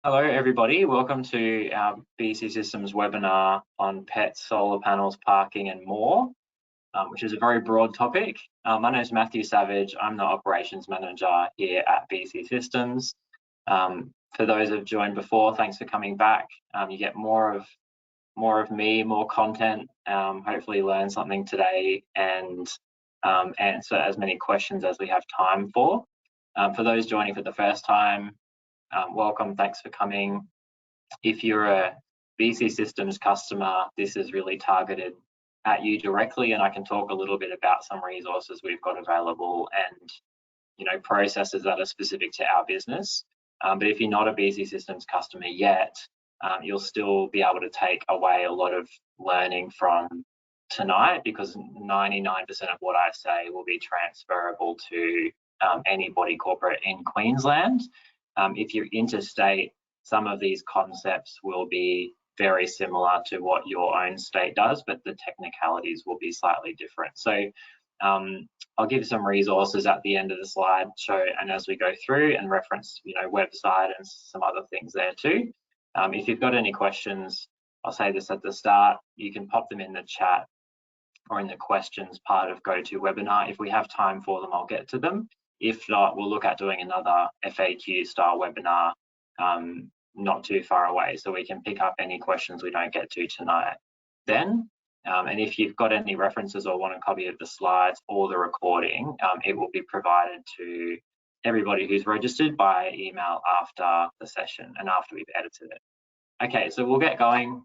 Hello everybody, welcome to our BCsystems webinar on pets, solar panels, parking and more, which is a very broad topic. My name is Matthew Savage, I'm the Operations Manager here at BCsystems. For those who have joined before, thanks for coming back. You get more of me, more content, hopefully learn something today and answer as many questions as we have time for. For those joining for the first time, welcome, thanks for coming. If you're a BCsystems customer, this is really targeted at you directly, and I can talk a little bit about some resources we've got available and processes that are specific to our business. But if you're not a BCsystems customer yet, you'll still be able to take away a lot of learning from tonight, because 99% of what I say will be transferable to any body corporate in Queensland. If you're interstate, some of these concepts will be very similar to what your own state does, but the technicalities will be slightly different. So I'll give some resources at the end of the slide and as we go through, and reference website and some other things there too. If you've got any questions, I'll say this at the start, you can pop them in the chat or in the questions part of GoToWebinar. If we have time for them, I'll get to them. If not, we'll look at doing another FAQ style webinar not too far away, so we can pick up any questions we don't get to tonight then. And if you've got any references or want a copy of the slides or the recording, it will be provided to everybody who's registered by email after the session and after we've edited it. Okay, so we'll get going.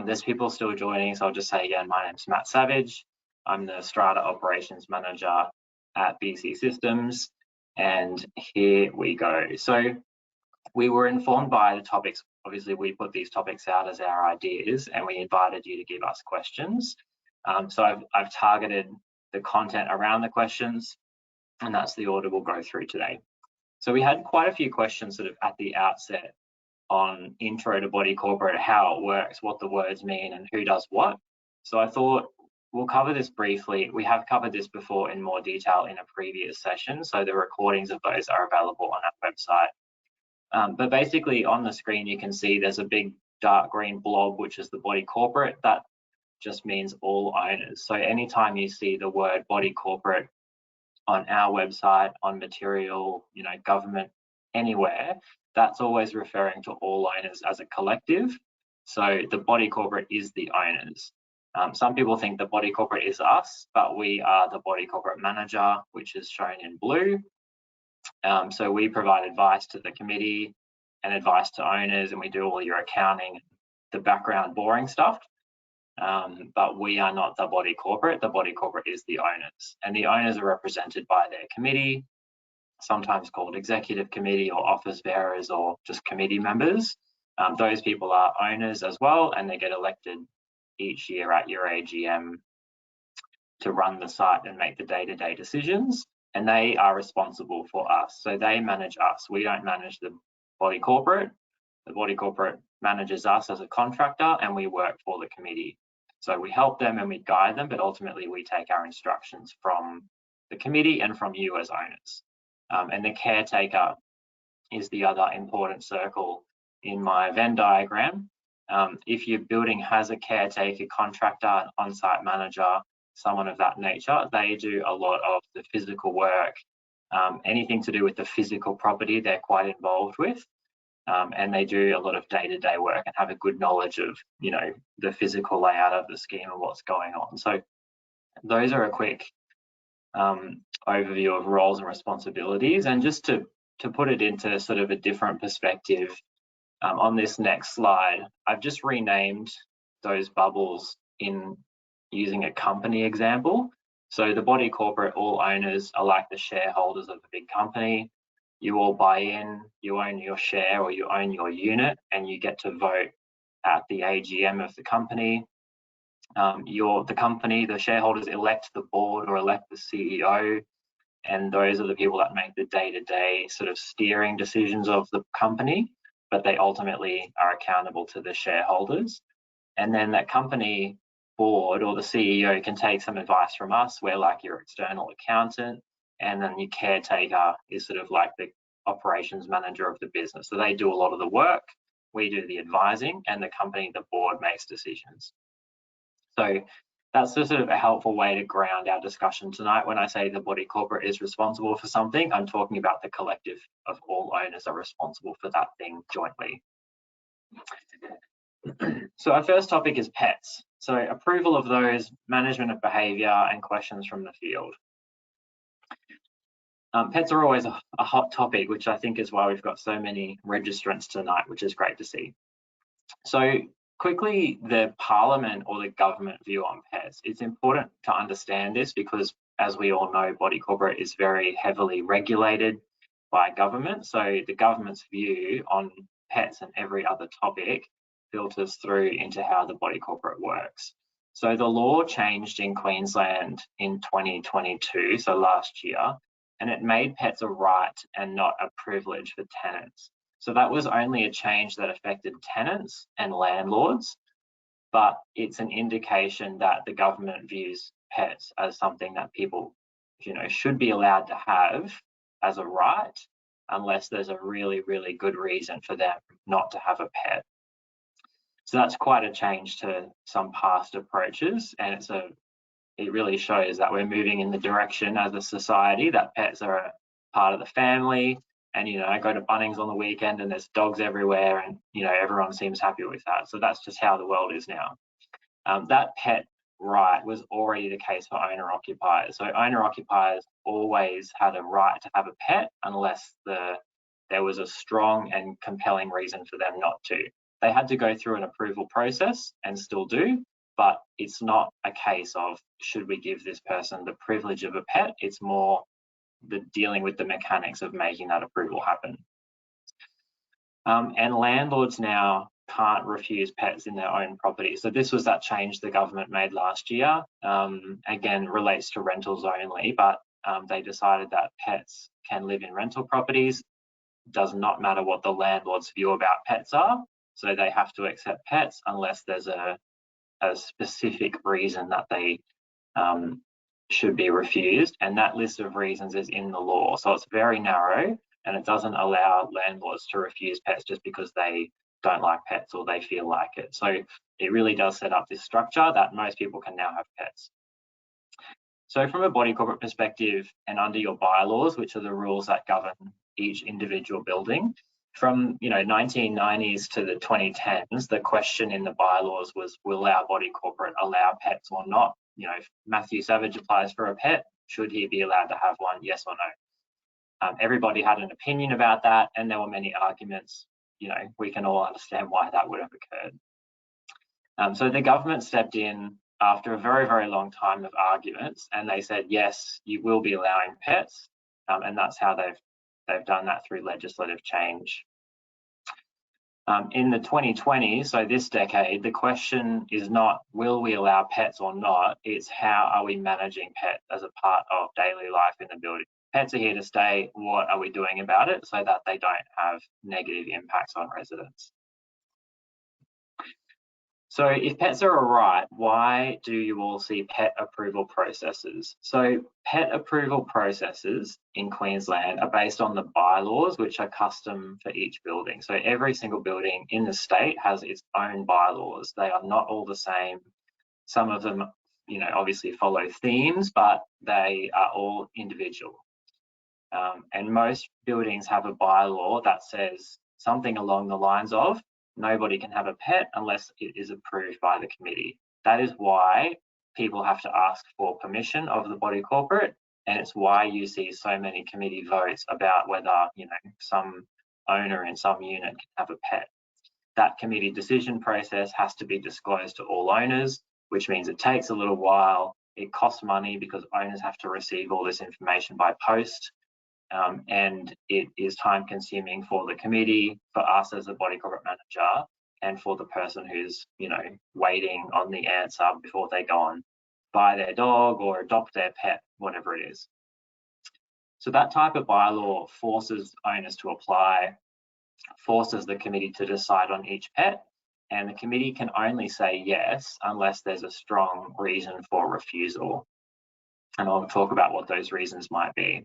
There's people still joining, so I'll just say again, my name's Matt Savage. I'm the Strata Operations Manager at BCsystems, and here we go. So we were informed by the topics. Obviously, we put these topics out as our ideas, and we invited you to give us questions. So I've targeted the content around the questions, and that's the order we'll go through today. So we had quite a few questions sort of at the outset on intro to body corporate, how it works, what the words mean, and who does what. So I thought we'll cover this briefly. We have covered this before in more detail in a previous session, so the recordings of those are available on our website. But basically on the screen, you can see there's a big dark green blob, which is the body corporate. That just means all owners. So anytime you see the word body corporate on our website, on material, government, anywhere, that's always referring to all owners as a collective. So the body corporate is the owners. Some people think the body corporate is us, but we are the body corporate manager, which is shown in blue. So we provide advice to the committee and advice to owners, and we do all your accounting, the background boring stuff. But we are not the body corporate. The body corporate is the owners, and the owners are represented by their committee, sometimes called executive committee or office bearers or just committee members. Those people are owners as well, and they get elected each year at your AGM to run the site and make the day-to-day decisions, and they are responsible for us. So they manage us. We don't manage the body corporate. The body corporate manages us as a contractor, and we work for the committee. So we help them and we guide them, but ultimately we take our instructions from the committee and from you as owners. And the caretaker is the other important circle in my Venn diagram. If your building has a caretaker, contractor, an on-site manager, someone of that nature, they do a lot of the physical work. Anything to do with the physical property, they're quite involved with. And they do a lot of day-to-day work and have a good knowledge of, the physical layout of the scheme and what's going on. So those are a quick overview of roles and responsibilities. And just to put it into sort of a different perspective, on this next slide, I've just renamed those bubbles in using a company example. So the body corporate, all owners are like the shareholders of a big company. You all buy in, you own your share or you own your unit, and you get to vote at the AGM of the company. The shareholders elect the board or elect the CEO, and those are the people that make the day-to-day sort of steering decisions of the company, but they ultimately are accountable to the shareholders. And then that company board or the CEO can take some advice from us. We're like your external accountant, and then your caretaker is sort of like the operations manager of the business. So they do a lot of the work, we do the advising, and the company, the board, makes decisions. So that's just sort of a helpful way to ground our discussion tonight. When I say the body corporate is responsible for something, I'm talking about the collective of all owners are responsible for that thing jointly. So our first topic is pets. So approval of those, management of behaviour, and questions from the field. Pets are always a hot topic, which I think is why we've got so many registrants tonight, which is great to see. So quickly, the Parliament or the government view on pets. It's important to understand this because, as we all know, body corporate is very heavily regulated by government. So the government's view on pets and every other topic filters through into how the body corporate works. So the law changed in Queensland in 2022, so last year, and it made pets a right and not a privilege for tenants. So that was only a change that affected tenants and landlords, but it's an indication that the government views pets as something that people, should be allowed to have as a right, unless there's a really, really good reason for them not to have a pet. So that's quite a change to some past approaches, and it really shows that we're moving in the direction as a society that pets are a part of the family. And, I go to Bunnings on the weekend and there's dogs everywhere and, everyone seems happy with that. So that's just how the world is now. That pet right was already the case for owner-occupiers. So owner-occupiers always had a right to have a pet unless there was a strong and compelling reason for them not to. They had to go through an approval process and still do, but it's not a case of should we give this person the privilege of a pet. It's more the dealing with the mechanics of making that approval happen. And landlords now can't refuse pets in their own property. So this was that change the government made last year. Again, relates to rentals only, but they decided that pets can live in rental properties. Does not matter what the landlord's view about pets are. So they have to accept pets unless there's a specific reason that they should be refused, and that list of reasons is in the law. So it's very narrow and it doesn't allow landlords to refuse pets just because they don't like pets or they feel like it. So it really does set up this structure that most people can now have pets. So from a body corporate perspective and under your bylaws, which are the rules that govern each individual building, from 1990s to the 2010s, the question in the bylaws was, will our body corporate allow pets or not? If Matthew Savage applies for a pet, should he be allowed to have one, yes or no? Everybody had an opinion about that, and there were many arguments. We can all understand why that would have occurred. So the government stepped in after a very, very long time of arguments, and they said, yes, you will be allowing pets, and that's how they've done that through legislative change. In the 2020s, so this decade, the question is not will we allow pets or not, it's how are we managing pets as a part of daily life in the building. Pets are here to stay, what are we doing about it so that they don't have negative impacts on residents? So if pets are a right, why do you all see pet approval processes? So pet approval processes in Queensland are based on the bylaws, which are custom for each building. So every single building in the state has its own bylaws. They are not all the same. Some of them, obviously follow themes, but they are all individual. And most buildings have a bylaw that says something along the lines of, nobody can have a pet unless it is approved by the committee. That is why people have to ask for permission of the body corporate, and it's why you see so many committee votes about whether some owner in some unit can have a pet. That committee decision process has to be disclosed to all owners, which means it takes a little while. It costs money because owners have to receive all this information by post. And it is time consuming for the committee, for us as a body corporate manager, and for the person who's, waiting on the answer before they go on buy their dog or adopt their pet, whatever it is. So that type of bylaw forces owners to apply, forces the committee to decide on each pet, and the committee can only say yes unless there's a strong reason for refusal. And I'll talk about what those reasons might be.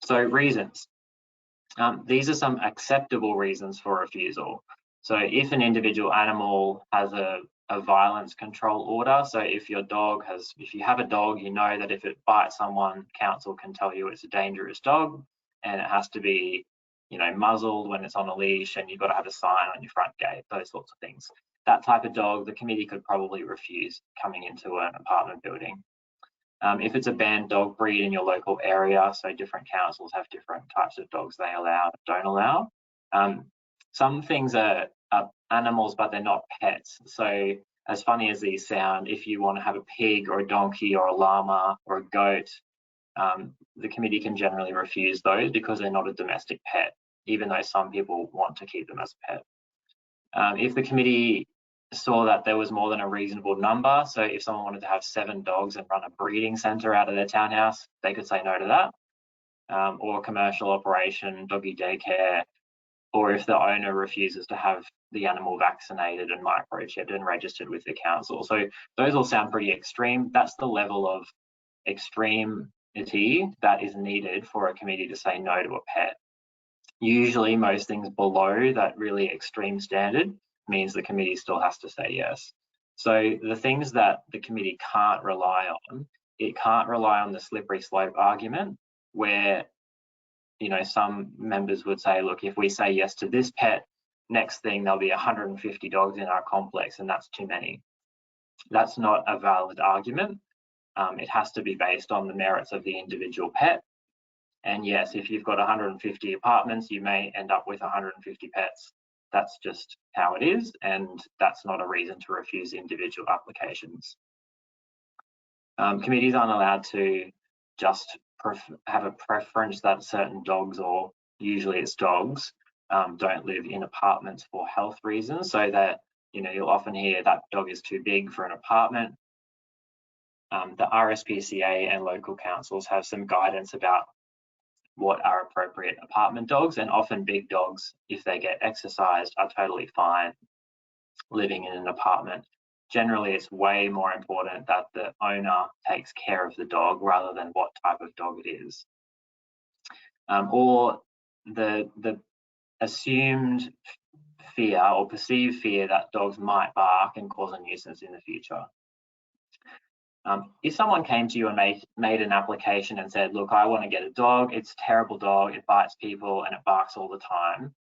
So reasons. These are some acceptable reasons for refusal. So if an individual animal has a violence control order, so if you have a dog, you know that if it bites someone, council can tell you it's a dangerous dog and it has to be, muzzled when it's on a leash, and you've got to have a sign on your front gate, those sorts of things. That type of dog, the committee could probably refuse coming into an apartment building. If it's a banned dog breed in your local area, so different councils have different types of dogs they allow and don't allow. Some things are animals, but they're not pets. So as funny as these sound, if you want to have a pig or a donkey or a llama or a goat, the committee can generally refuse those because they're not a domestic pet, even though some people want to keep them as a pet. If the committee saw that there was more than a reasonable number, so if someone wanted to have 7 dogs and run a breeding centre out of their townhouse, they could say no to that. Or a commercial operation, doggy daycare, or if the owner refuses to have the animal vaccinated and microchipped and registered with the council. So those all sound pretty extreme. That's the level of extremity that is needed for a committee to say no to a pet. Usually most things below that really extreme standard means the committee still has to say yes. So the things that the committee can't rely on, it can't rely on the slippery slope argument where, some members would say, look, if we say yes to this pet, next thing there'll be 150 dogs in our complex and that's too many. That's not a valid argument. It has to be based on the merits of the individual pet. And yes, if you've got 150 apartments, you may end up with 150 pets. That's just how it is, and that's not a reason to refuse individual applications. Committees aren't allowed to just have a preference that certain dogs, or usually it's dogs, don't live in apartments for health reasons. So that, you'll often hear that dog is too big for an apartment. The RSPCA and local councils have some guidance about what are appropriate apartment dogs, and often big dogs, if they get exercised, are totally fine living in an apartment. Generally, it's way more important that the owner takes care of the dog rather than what type of dog it is. Or the assumed fear or perceived fear that dogs might bark and cause a nuisance in the future. If someone came to you and made an application and said, look, I want to get a dog, it's a terrible dog, it bites people and it barks all the time,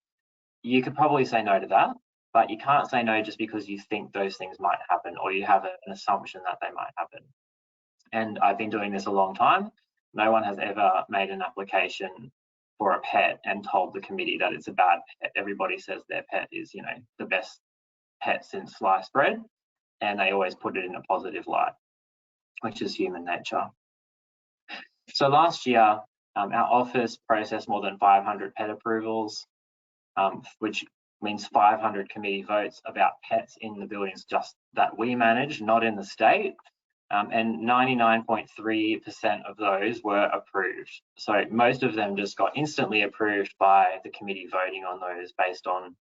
you could probably say no to that, but you can't say no just because you think those things might happen or you have an assumption that they might happen. And I've been doing this a long time. No one has ever made an application for a pet and told the committee that it's a bad pet. Everybody says their pet is, the best pet since sliced bread, and they always put it in a positive light, which is human nature. So last year, our office processed more than 500 pet approvals, which means 500 committee votes about pets in the buildings just that we manage, not in the state. And 99.3% of those were approved. So most of them just got instantly approved by the committee voting on those based on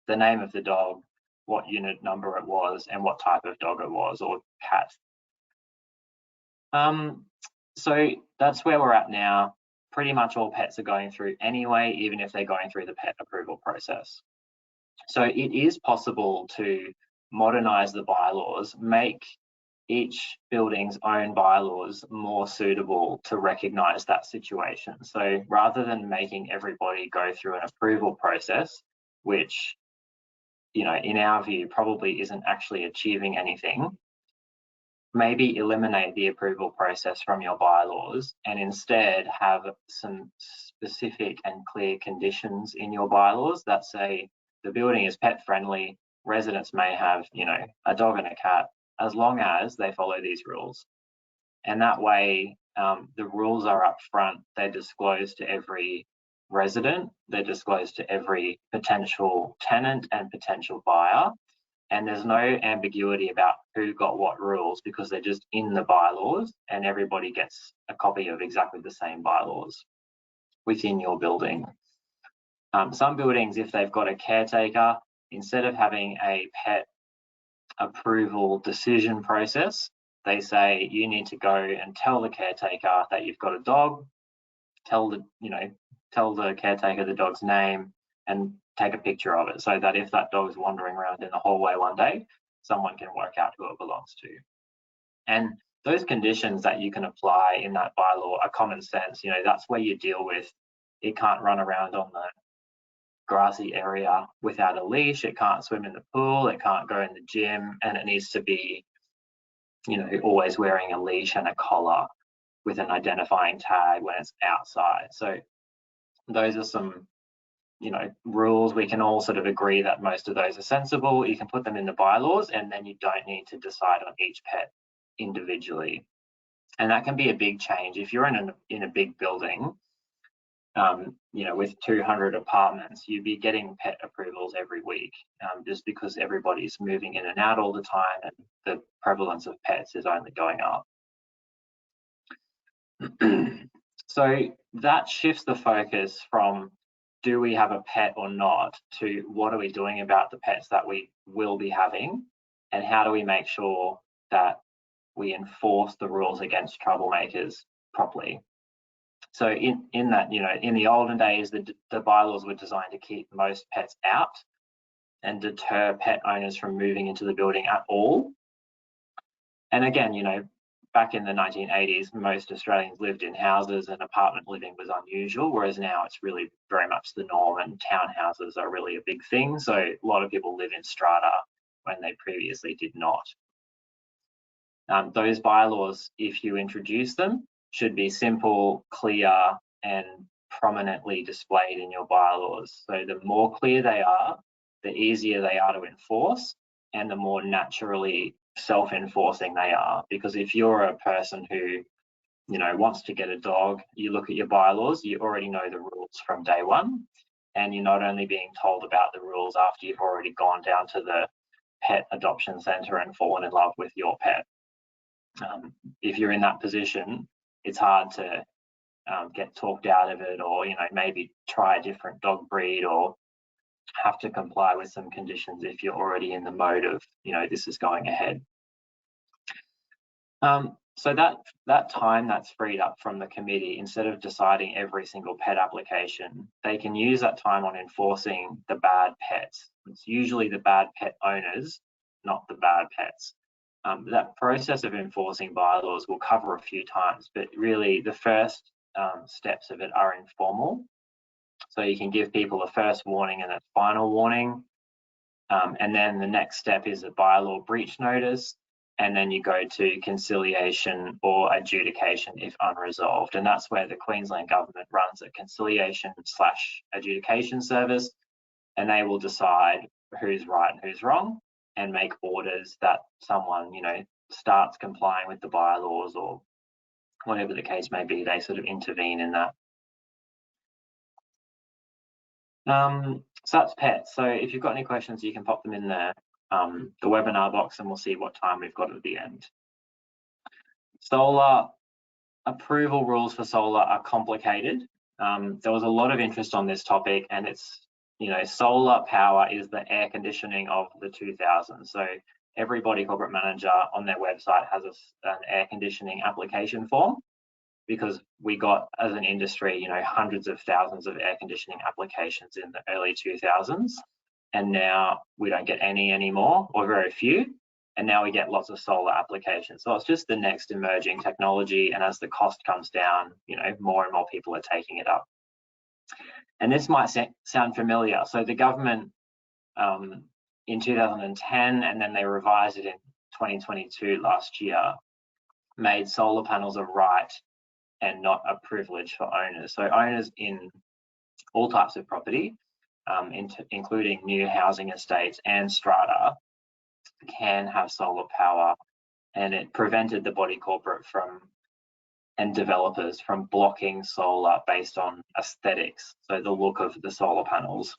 the name of the dog, what unit number it was, and what type of dog it was, or cat. So that's where we're at now. Pretty much all pets are going through anyway, even if they're going through the pet approval process. So it is possible to modernise the bylaws, make each building's own bylaws more suitable to recognise that situation. So rather than making everybody go through an approval process, which, in our view, probably isn't actually achieving anything, maybe eliminate the approval process from your bylaws and instead have some specific and clear conditions in your bylaws that say the building is pet friendly, residents may have, a dog and a cat, as long as they follow these rules. And that way, the rules are up front, they're disclosed to every resident, they're disclosed to every potential tenant and potential buyer, and there's no ambiguity about who got what rules because they're just in the bylaws and everybody gets a copy of exactly the same bylaws within your building. Some buildings, if they've got a caretaker, instead of having a pet approval decision process, they say you need to go and tell the caretaker that you've got a dog tell the caretaker the dog's name and take a picture of it, so that if that dog is wandering around in the hallway one day, someone can work out who it belongs to. And those conditions that you can apply in that bylaw are common sense. That's where you deal with, it can't run around on the grassy area without a leash, it can't swim in the pool, it can't go in the gym, and it needs to be, always wearing a leash and a collar with an identifying tag when it's outside. So those are some, rules. We can all sort of agree that most of those are sensible. You can put them in the bylaws, and then you don't need to decide on each pet individually. And that can be a big change if you're in a big building. With 200 apartments, you'd be getting pet approvals every week, just because everybody's moving in and out all the time, and the prevalence of pets is only going up. So that shifts the focus from do we have a pet or not to what are we doing about the pets that we will be having, and how do we make sure that we enforce the rules against troublemakers properly. So in that, in the olden days, the bylaws were designed to keep most pets out and deter pet owners from moving into the building at all. And again, back in the 1980s, most Australians lived in houses and apartment living was unusual, whereas now it's really very much the norm, and townhouses are really a big thing. So a lot of people live in strata when they previously did not. Those bylaws, if you introduce them, should be simple, clear, and prominently displayed in your bylaws. So the more clear they are, the easier they are to enforce, and the more naturally self-enforcing they are. Because if you're a person who, wants to get a dog, you look at your bylaws, you already know the rules from day one, and you're not only being told about the rules after you've already gone down to the pet adoption centre and fallen in love with your pet. If you're in that position, it's hard to get talked out of it, or maybe try a different dog breed, or have to comply with some conditions if you're already in the mode of this is going ahead. So that time that's freed up from the committee, instead of deciding every single pet application, they can use that time on enforcing the bad pets. It's usually the bad pet owners, not the bad pets. That process of enforcing bylaws will cover a few times, but really the first steps of it are informal. So you can give people a first warning and a final warning, and then the next step is a bylaw breach notice, and then you go to conciliation or adjudication if unresolved. And that's where the Queensland government runs a conciliation/adjudication service, and they will decide who's right and who's wrong, and make orders that someone, starts complying with the bylaws, or whatever the case may be. They sort of intervene in that. So that's pets. So if you've got any questions, you can pop them in the webinar box, and we'll see what time we've got at the end. Solar approval rules for solar are complicated. There was a lot of interest on this topic, and it's, solar power is the air conditioning of the 2000s. So every body corporate manager on their website has an air conditioning application form, because we got, as an industry, hundreds of thousands of air conditioning applications in the early 2000s, and now we don't get any anymore, or very few, and now we get lots of solar applications. So it's just the next emerging technology, and as the cost comes down, more and more people are taking it up. And this might sound familiar. So the government in 2010, and then they revised it in 2022 last year, made solar panels a right and not a privilege for owners. So owners in all types of property, including new housing estates and strata, can have solar power, and it prevented the body corporate and developers from blocking solar based on aesthetics, so the look of the solar panels.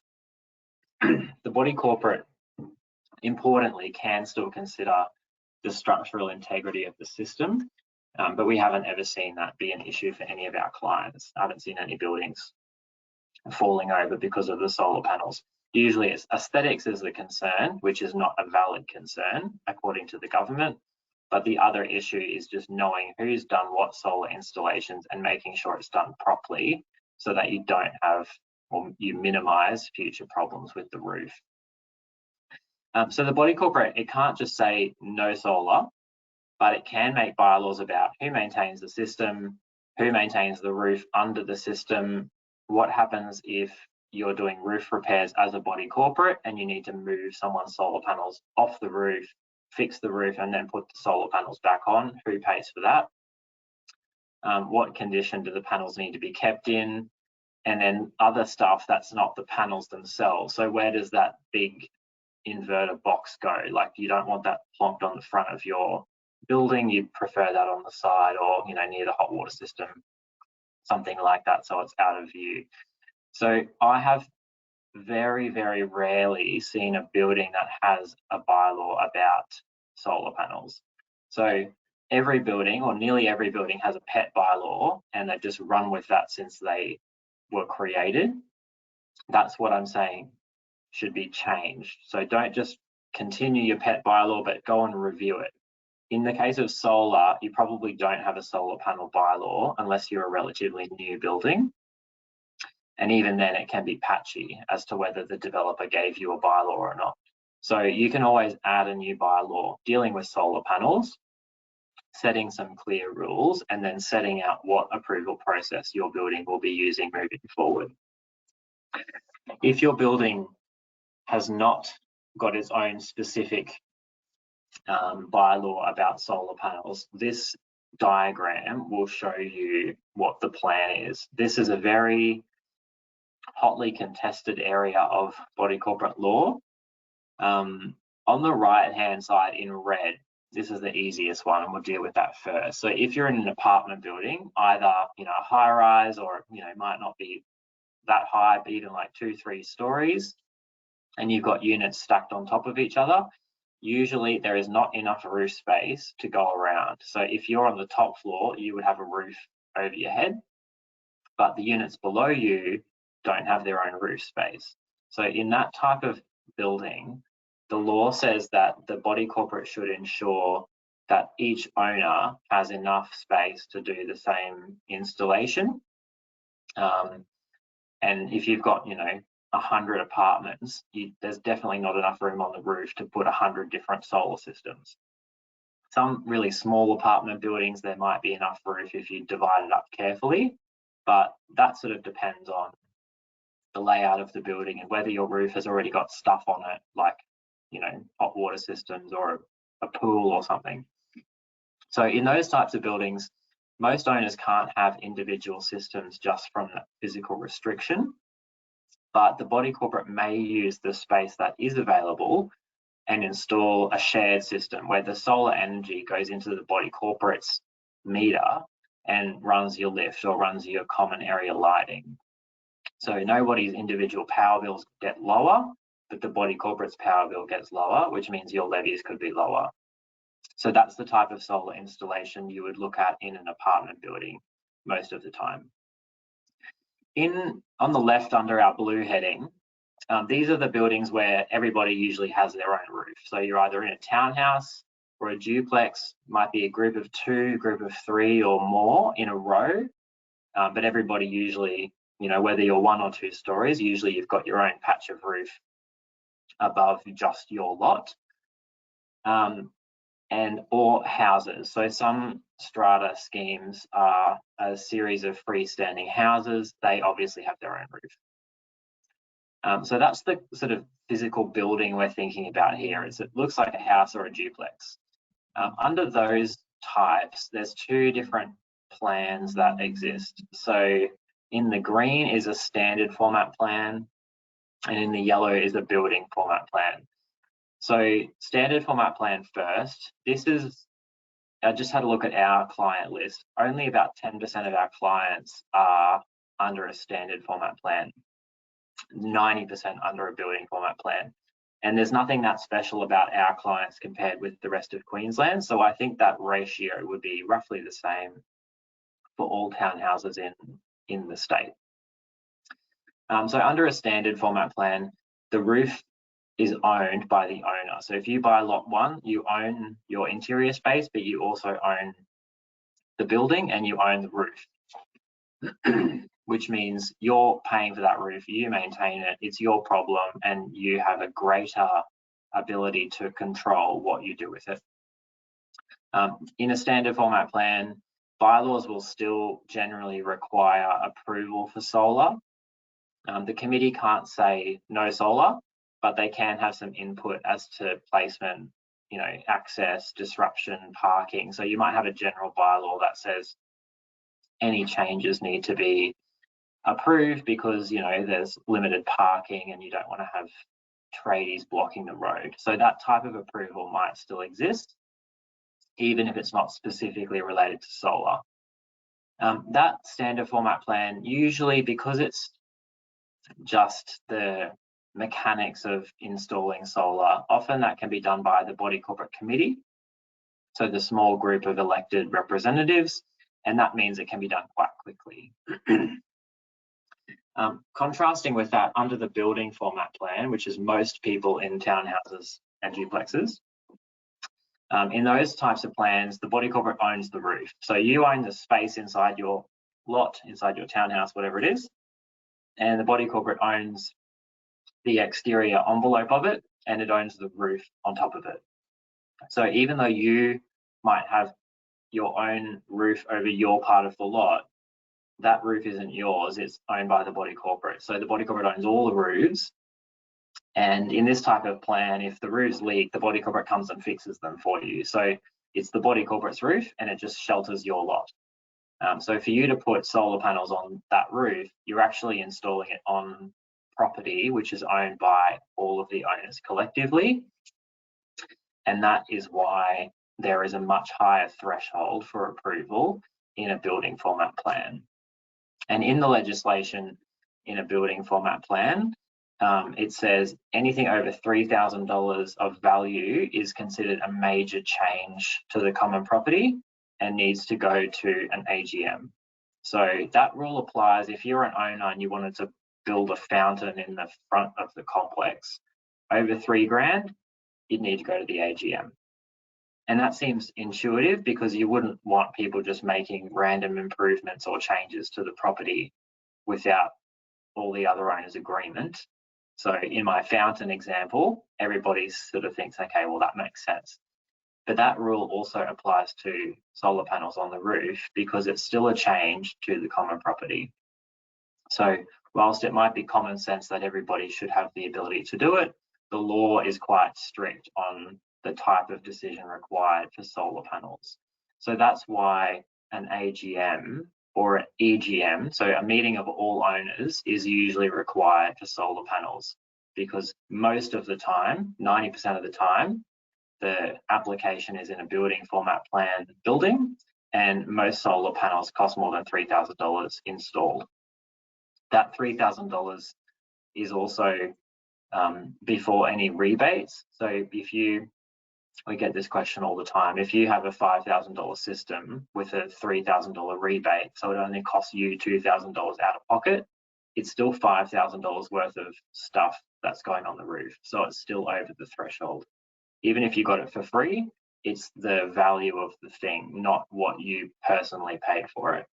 The body corporate, importantly, can still consider the structural integrity of the system, but we haven't ever seen that be an issue for any of our clients. I haven't seen any buildings falling over because of the solar panels. Usually it's aesthetics is the concern, which is not a valid concern according to the government. But the other issue is just knowing who's done what solar installations and making sure it's done properly so that you don't have, or you minimize future problems with the roof. So the body corporate, it can't just say no solar, but it can make bylaws about who maintains the system, who maintains the roof under the system, what happens if you're doing roof repairs as a body corporate and you need to move someone's solar panels off the roof, fix the roof and then put the solar panels back on, who pays for that? What condition do the panels need to be kept in? And then other stuff that's not the panels themselves. So where does that big inverter box go? Like, you don't want that plonked on the front of your building, you'd prefer that on the side or, you know, near the hot water system, something like that, so it's out of view. So I have very, very rarely seen a building that has a bylaw about solar panels. So every building, or nearly every building, has a pet bylaw, and they've just run with that since they were created. That's what I'm saying should be changed. So don't just continue your pet bylaw, but go and review it. In the case of solar, you probably don't have a solar panel bylaw unless you're a relatively new building. And even then it can be patchy as to whether the developer gave you a bylaw or not. So you can always add a new bylaw dealing with solar panels, setting some clear rules, and then setting out what approval process your building will be using moving forward. If your building has not got its own specific bylaw about solar panels, this diagram will show you what the plan is. This is a very hotly contested area of body corporate law. On the right hand side in red, this is the easiest one, and we'll deal with that first. So if you're in an apartment building, either, you know, a high rise, or, you know, it might not be that high, but even like 2-3 stories, and you've got units stacked on top of each other, usually there is not enough roof space to go around. So if you're on the top floor, you would have a roof over your head, but the units below you don't have their own roof space. So in that type of building, the law says that the body corporate should ensure that each owner has enough space to do the same installation. And if you've got, you know, 100 apartments, there's definitely not enough room on the roof to put 100 different solar systems. Some really small apartment buildings, there might be enough roof if you divide it up carefully, but that sort of depends on the layout of the building and whether your roof has already got stuff on it, like, you know, hot water systems or a pool or something. So in those types of buildings, most owners can't have individual systems just from that physical restriction, but the body corporate may use the space that is available and install a shared system where the solar energy goes into the body corporate's meter and runs your lift or runs your common area lighting. So nobody's individual power bills get lower, but the body corporate's power bill gets lower, which means your levies could be lower. So that's the type of solar installation you would look at in an apartment building most of the time. On the left under our blue heading, these are the buildings where everybody usually has their own roof. So you're either in a townhouse or a duplex, might be a group of 2, group of 3 or more in a row, but everybody usually, you know, whether you're 1 or 2 stories, usually you've got your own patch of roof above just your lot. Or houses. So some strata schemes are a series of freestanding houses. They obviously have their own roof. So that's the sort of physical building we're thinking about here. It looks like a house or a duplex. Under those types, there's 2 different plans that exist. So in the green is a standard format plan, and in the yellow is a building format plan. So standard format plan first. I just had a look at our client list. Only about 10% of our clients are under a standard format plan, 90% under a building format plan. And there's nothing that special about our clients compared with the rest of Queensland. So I think that ratio would be roughly the same for all townhouses in the state. So under a standard format plan, the roof is owned by the owner. So if you buy lot 1, you own your interior space, but you also own the building and you own the roof, which means you're paying for that roof, you maintain it, it's your problem, and you have a greater ability to control what you do with it. In a standard format plan, bylaws will still generally require approval for solar. The committee can't say no solar, but they can have some input as to placement, access, disruption, parking. So you might have a general bylaw that says any changes need to be approved because, there's limited parking and you don't want to have tradies blocking the road. So that type of approval might still exist, even if it's not specifically related to solar. That standard format plan, usually because it's just the mechanics of installing solar, often that can be done by the body corporate committee, so the small group of elected representatives, and that means it can be done quite quickly. Contrasting with that, under the building format plan, which is most people in townhouses and duplexes, in those types of plans, the body corporate owns the roof. So you own the space inside your lot, inside your townhouse, whatever it is, and the body corporate owns the exterior envelope of it, and it owns the roof on top of it. So even though you might have your own roof over your part of the lot, that roof isn't yours, it's owned by the body corporate. So the body corporate owns all the roofs. And in this type of plan, if the roofs leak, the body corporate comes and fixes them for you. So it's the body corporate's roof and it just shelters your lot. So for you to put solar panels on that roof, you're actually installing it on property which is owned by all of the owners collectively. And that is why there is a much higher threshold for approval in a building format plan. And in the legislation in a building format plan, it says anything over $3,000 of value is considered a major change to the common property and needs to go to an AGM. So that rule applies if you're an owner and you wanted to build a fountain in the front of the complex. Over $3,000, you'd need to go to the AGM. And that seems intuitive because you wouldn't want people just making random improvements or changes to the property without all the other owners' agreement. So in my fountain example, everybody sort of thinks, okay, well, that makes sense. But that rule also applies to solar panels on the roof because it's still a change to the common property. So whilst it might be common sense that everybody should have the ability to do it, the law is quite strict on the type of decision required for solar panels. So that's why an AGM or an EGM, so a meeting of all owners, is usually required for solar panels because most of the time, 90% of the time, the application is in a building format plan building and most solar panels cost more than $3,000 installed. That $3,000 is also before any rebates. So we get this question all the time, if you have a $5,000 system with a $3,000 rebate, so it only costs you $2,000 out of pocket, it's still $5,000 worth of stuff that's going on the roof. So it's still over the threshold. Even if you got it for free, it's the value of the thing, not what you personally paid for it.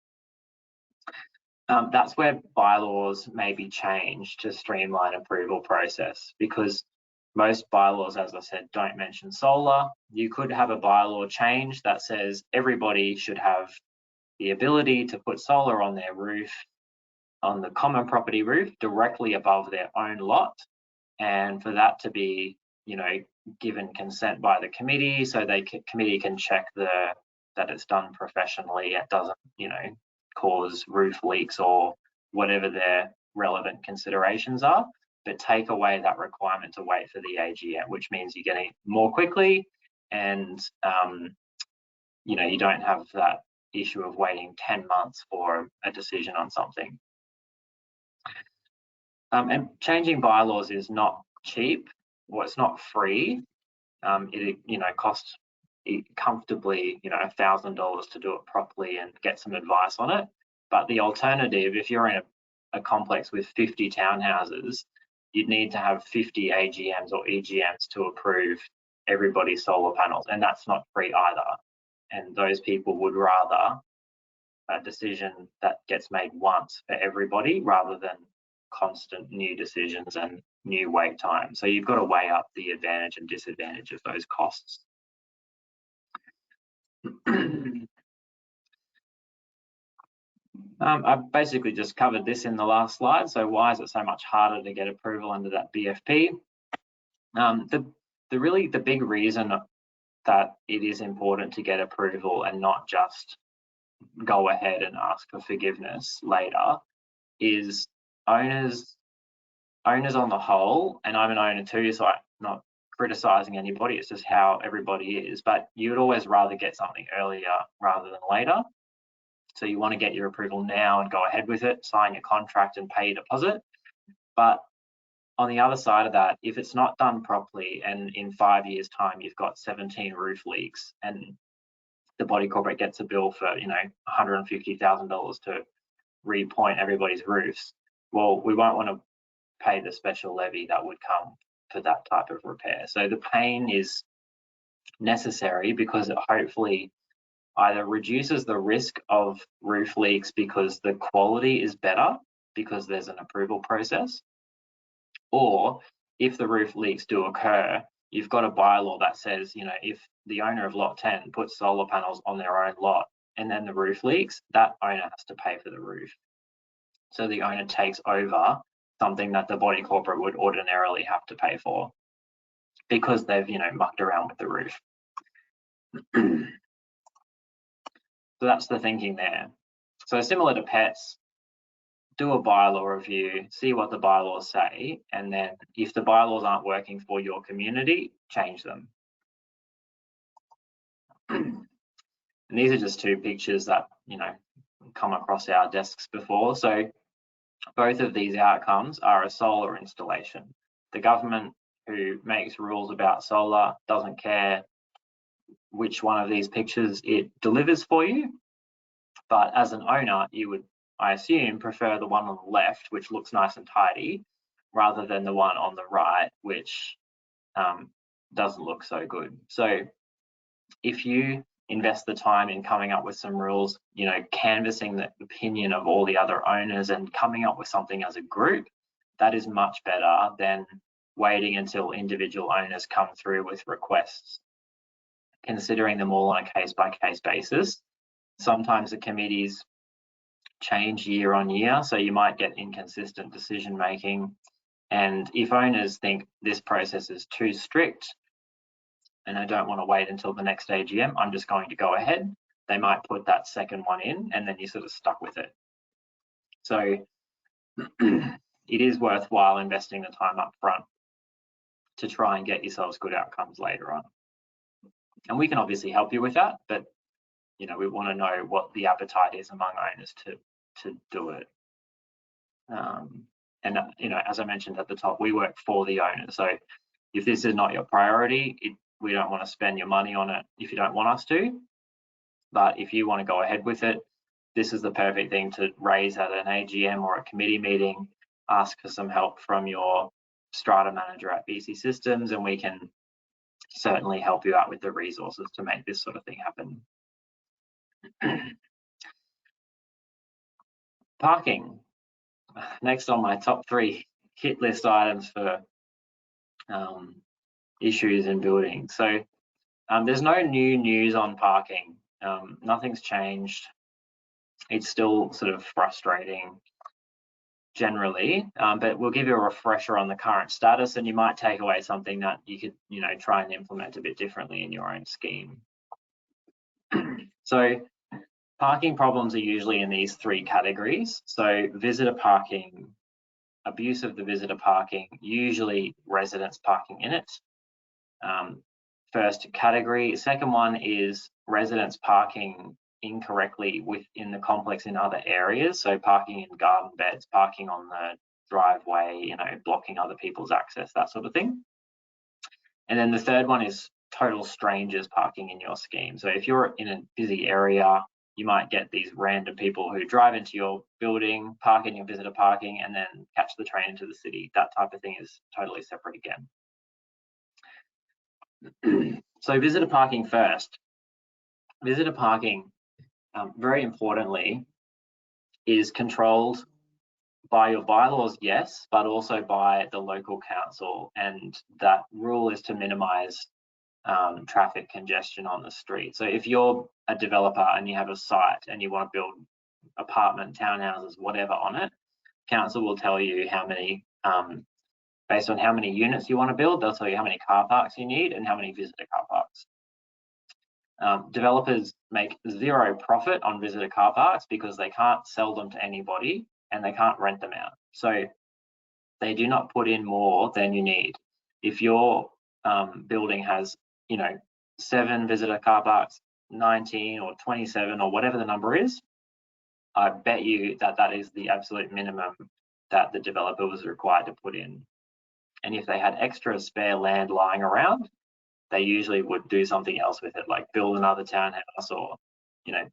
That's where bylaws may be changed to streamline approval process because most bylaws, as I said, don't mention solar. You could have a bylaw change that says everybody should have the ability to put solar on their roof, on the common property roof, directly above their own lot. And for that to be, given consent by the committee, so committee can check that it's done professionally. It doesn't, cause roof leaks or whatever their relevant considerations are, but take away that requirement to wait for the AGM, which means you're getting more quickly and, you don't have that issue of waiting 10 months for a decision on something. And changing bylaws is not cheap. Well, it's not free. It costs comfortably, $1,000 to do it properly and get some advice on it. But the alternative, if you're in a complex with 50 townhouses, you'd need to have 50 AGMs or EGMs to approve everybody's solar panels, and that's not free either. And those people would rather a decision that gets made once for everybody rather than constant new decisions and new wait time. So you've got to weigh up the advantage and disadvantage of those costs. I've basically just covered this in the last slide. So why is it so much harder to get approval under that BFP? The big reason that it is important to get approval and not just go ahead and ask for forgiveness later is owners on the whole, and I'm an owner too, so I'm not criticizing anybody, it's just how everybody is, but you would always rather get something earlier rather than later. So you want to get your approval now and go ahead with it, sign your contract and pay your deposit. But on the other side of that, if it's not done properly and in 5 years' time you've got 17 roof leaks and the body corporate gets a bill for, $150,000 to repoint everybody's roofs, well, we won't want to pay the special levy that would come for that type of repair. So the pain is necessary because it hopefully either reduces the risk of roof leaks because the quality is better because there's an approval process, or if the roof leaks do occur, you've got a bylaw that says, if the owner of lot 10 puts solar panels on their own lot and then the roof leaks, that owner has to pay for the roof. So the owner takes over something that the body corporate would ordinarily have to pay for because they've, mucked around with the roof. So that's the thinking there. So similar to pets, do a bylaw review, see what the bylaws say, and then if the bylaws aren't working for your community, change them. And these are just two pictures that, come across our desks before. So both of these outcomes are a solar installation. The government who makes rules about solar doesn't care which one of these pictures it delivers for you. But as an owner, you would, I assume, prefer the one on the left, which looks nice and tidy, rather than the one on the right, which doesn't look so good. So if you invest the time in coming up with some rules, canvassing the opinion of all the other owners and coming up with something as a group, that is much better than waiting until individual owners come through with requests. Considering them all on a case-by-case basis, sometimes the committees change year on year, so you might get inconsistent decision making. And if owners think this process is too strict and I don't want to wait until the next AGM, I'm just going to go ahead, they might put that second one in and then you're sort of stuck with it. So it is worthwhile investing the time up front to try and get yourselves good outcomes later on. And we can obviously help you with that, but we want to know what the appetite is among owners to do it. And as I mentioned at the top, we work for the owner. So if this is not your priority, we don't want to spend your money on it if you don't want us to. But if you want to go ahead with it, this is the perfect thing to raise at an AGM or a committee meeting. Ask for some help from your Strata manager at BCsystems, and we can certainly help you out with the resources to make this sort of thing happen. Parking. Next on my top 3 hit list items for issues in buildings. So there's no new news on parking. Nothing's changed. It's still sort of frustrating generally, but we'll give you a refresher on the current status, and you might take away something that you could, try and implement a bit differently in your own scheme. So parking problems are usually in these 3 categories. So visitor parking, abuse of the visitor parking, usually residents parking in it. First category. Second one is residents parking incorrectly within the complex in other areas. So parking in garden beds, parking on the driveway, blocking other people's access, that sort of thing. And then the third one is total strangers parking in your scheme. So if you're in a busy area, you might get these random people who drive into your building, park in your visitor parking, and then catch the train into the city. That type of thing is totally separate again. So visitor parking first. Visitor parking, very importantly, is controlled by your bylaws, yes, but also by the local council, and that rule is to minimise traffic congestion on the street. So if you're a developer and you have a site and you want to build apartment, townhouses, whatever on it, council will tell you how many, based on how many units you want to build, they'll tell you how many car parks you need and how many visitor car parks. Developers make zero profit on visitor car parks because they can't sell them to anybody and they can't rent them out. So they do not put in more than you need. If your building has, 7 visitor car parks, 19 or 27 or whatever the number is, I bet you that that is the absolute minimum that the developer was required to put in. And if they had extra spare land lying around, they usually would do something else with it, like build another townhouse or,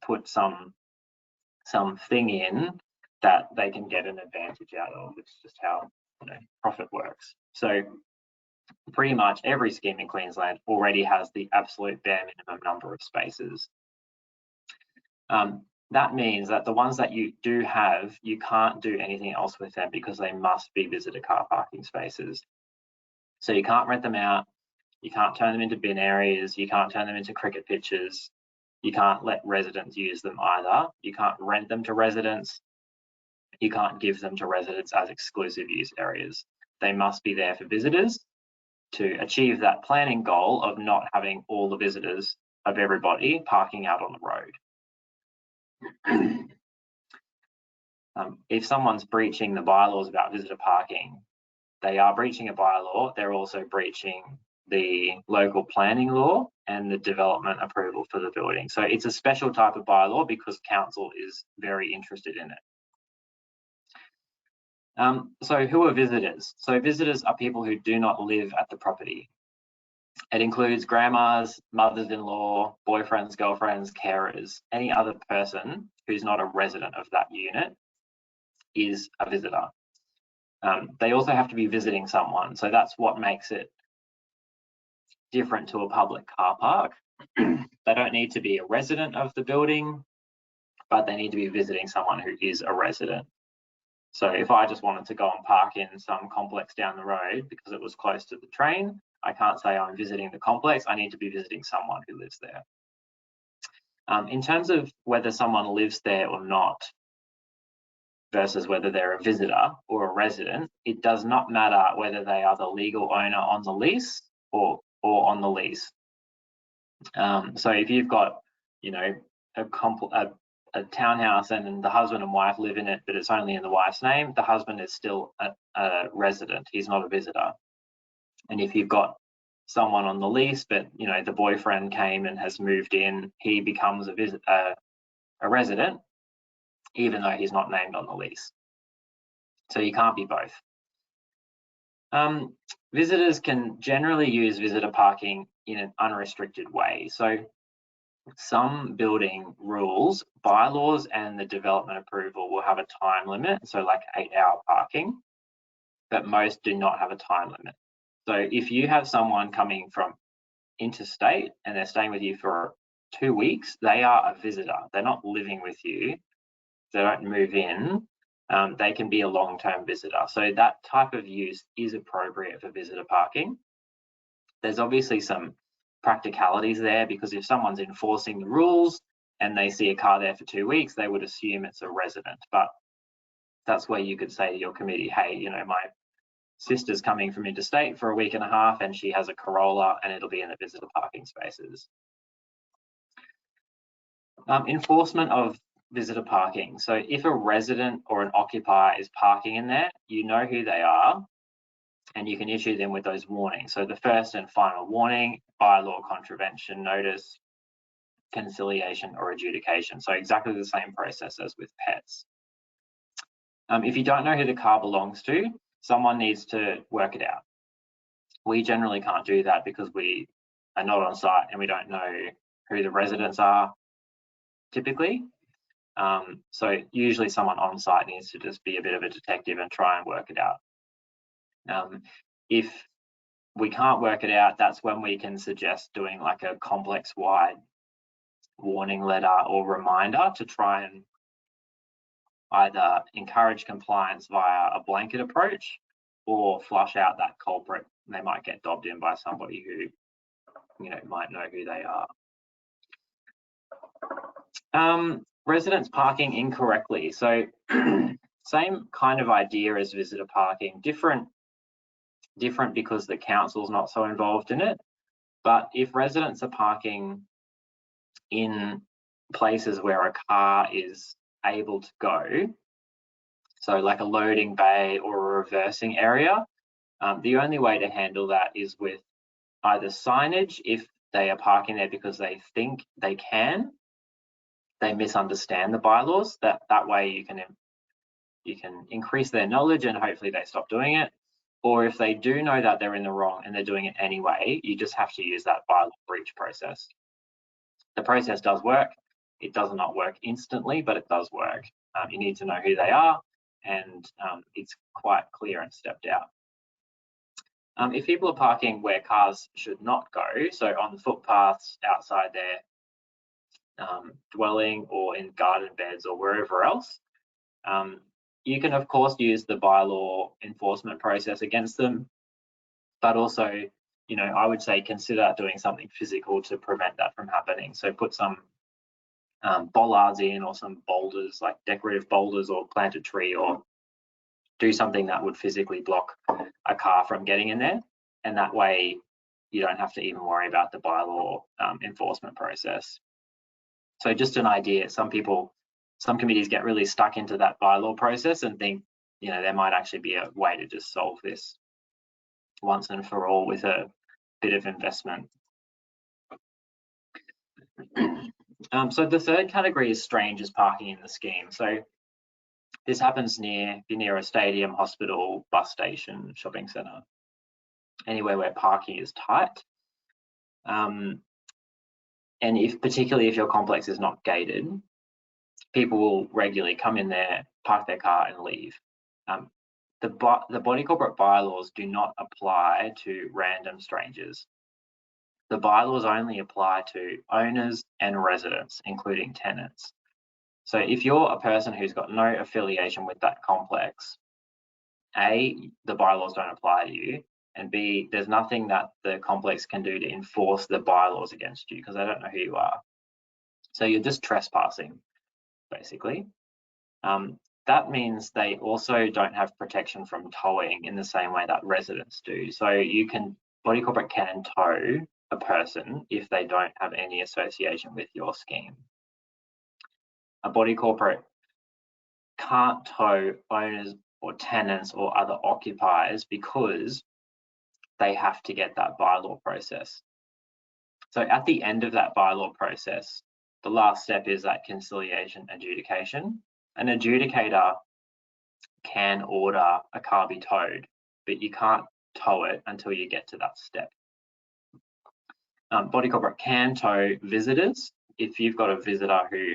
put some thing in that they can get an advantage out of. It's just how profit works. So pretty much every scheme in Queensland already has the absolute bare minimum number of spaces. That means that the ones that you do have, you can't do anything else with them because they must be visitor car parking spaces. So you can't rent them out, you can't turn them into bin areas, you can't turn them into cricket pitches, you can't let residents use them either, you can't rent them to residents, you can't give them to residents as exclusive use areas. They must be there for visitors to achieve that planning goal of not having all the visitors of everybody parking out on the road. If someone's breaching the bylaws about visitor parking, they are breaching a bylaw, they're also breaching the local planning law and the development approval for the building. So it's a special type of bylaw because council is very interested in it. So who are visitors? So visitors are people who do not live at the property. It includes grandmas, mothers-in-law, boyfriends, girlfriends, carers. Any other person who's not a resident of that unit is a visitor. They also have to be visiting someone. So that's what makes it different to a public car park. They don't need to be a resident of the building, but they need to be visiting someone who is a resident. So if I just wanted to go and park in some complex down the road because it was close to the train, I can't say I'm visiting the complex. I need to be visiting someone who lives there. In terms of whether someone lives there or not versus whether they're a visitor or a resident, it does not matter whether they are the legal owner on the lease or on the lease. So if you've got, a townhouse and the husband and wife live in it, but it's only in the wife's name, the husband is still a resident. He's not a visitor. And if you've got someone on the lease, but the boyfriend came and has moved in, he becomes a resident, even though he's not named on the lease. So you can't be both. Visitors can generally use visitor parking in an unrestricted way. So some building rules, bylaws, and the development approval will have a time limit, so like 8-hour parking, but most do not have a time limit. So if you have someone coming from interstate and they're staying with you for 2 weeks, they are a visitor. They're not living with you. They don't move in. They can be a long-term visitor. So that type of use is appropriate for visitor parking. There's obviously some practicalities there because if someone's enforcing the rules and they see a car there for 2 weeks, they would assume it's a resident. But that's where you could say to your committee, hey, my sister's coming from interstate for a week and a half and she has a Corolla and it'll be in the visitor parking spaces. Enforcement of visitor parking. So if a resident or an occupier is parking in there, you know who they are and you can issue them with those warnings. So the first and final warning, bylaw contravention notice, conciliation or adjudication. So exactly the same process as with pets. If you don't know who the car belongs to, someone needs to work it out. We generally can't do that because we are not on site and we don't know who the residents are typically. So usually someone on site needs to just be a bit of a detective and try and work it out. If we can't work it out, that's when we can suggest doing like a complex-wide warning letter or reminder to try and either encourage compliance via a blanket approach or flush out that culprit. They might get dobbed in by somebody who, might know who they are. Residents parking incorrectly. So same kind of idea as visitor parking, different because the council's not so involved in it. But if residents are parking in places where a car is able to go, so like a loading bay or a reversing area, the only way to handle that is with either signage if they are parking there because they think they misunderstand the bylaws. That way you can increase their knowledge and hopefully they stop doing it. Or if they do know that they're in the wrong and they're doing it anyway, you just have to use that bylaw breach process. The process does work. It does not work instantly, but it does work. You need to know who they are, and it's quite clear and stepped out. If people are parking where cars should not go, so on footpaths outside their dwelling or in garden beds or wherever else, you can of course use the bylaw enforcement process against them, but also, I would say consider doing something physical to prevent that from happening. So put some bollards in or some boulders, like decorative boulders, or plant a tree, or do something that would physically block a car from getting in there. And that way you don't have to even worry about the bylaw enforcement process. So just an idea, some committees get really stuck into that bylaw process and think, there might actually be a way to just solve this once and for all with a bit of investment. So the third category is strangers parking in the scheme. So this happens near a stadium, hospital, bus station, shopping centre, anywhere where parking is tight. And particularly if your complex is not gated, people will regularly come in there, park their car and leave. The body corporate bylaws do not apply to random strangers. The bylaws only apply to owners and residents, including tenants. So if you're a person who's got no affiliation with that complex, A, the bylaws don't apply to you, and B, there's nothing that the complex can do to enforce the bylaws against you because they don't know who you are. So you're just trespassing, basically. That means they also don't have protection from towing in the same way that residents do. So body corporate can tow a person if they don't have any association with your scheme. A body corporate can't tow owners or tenants or other occupiers because they have to get that bylaw process. So at the end of that bylaw process, the last step is that conciliation adjudication. An adjudicator can order a car be towed, but you can't tow it until you get to that step. Body corporate can tow visitors. If you've got a visitor who,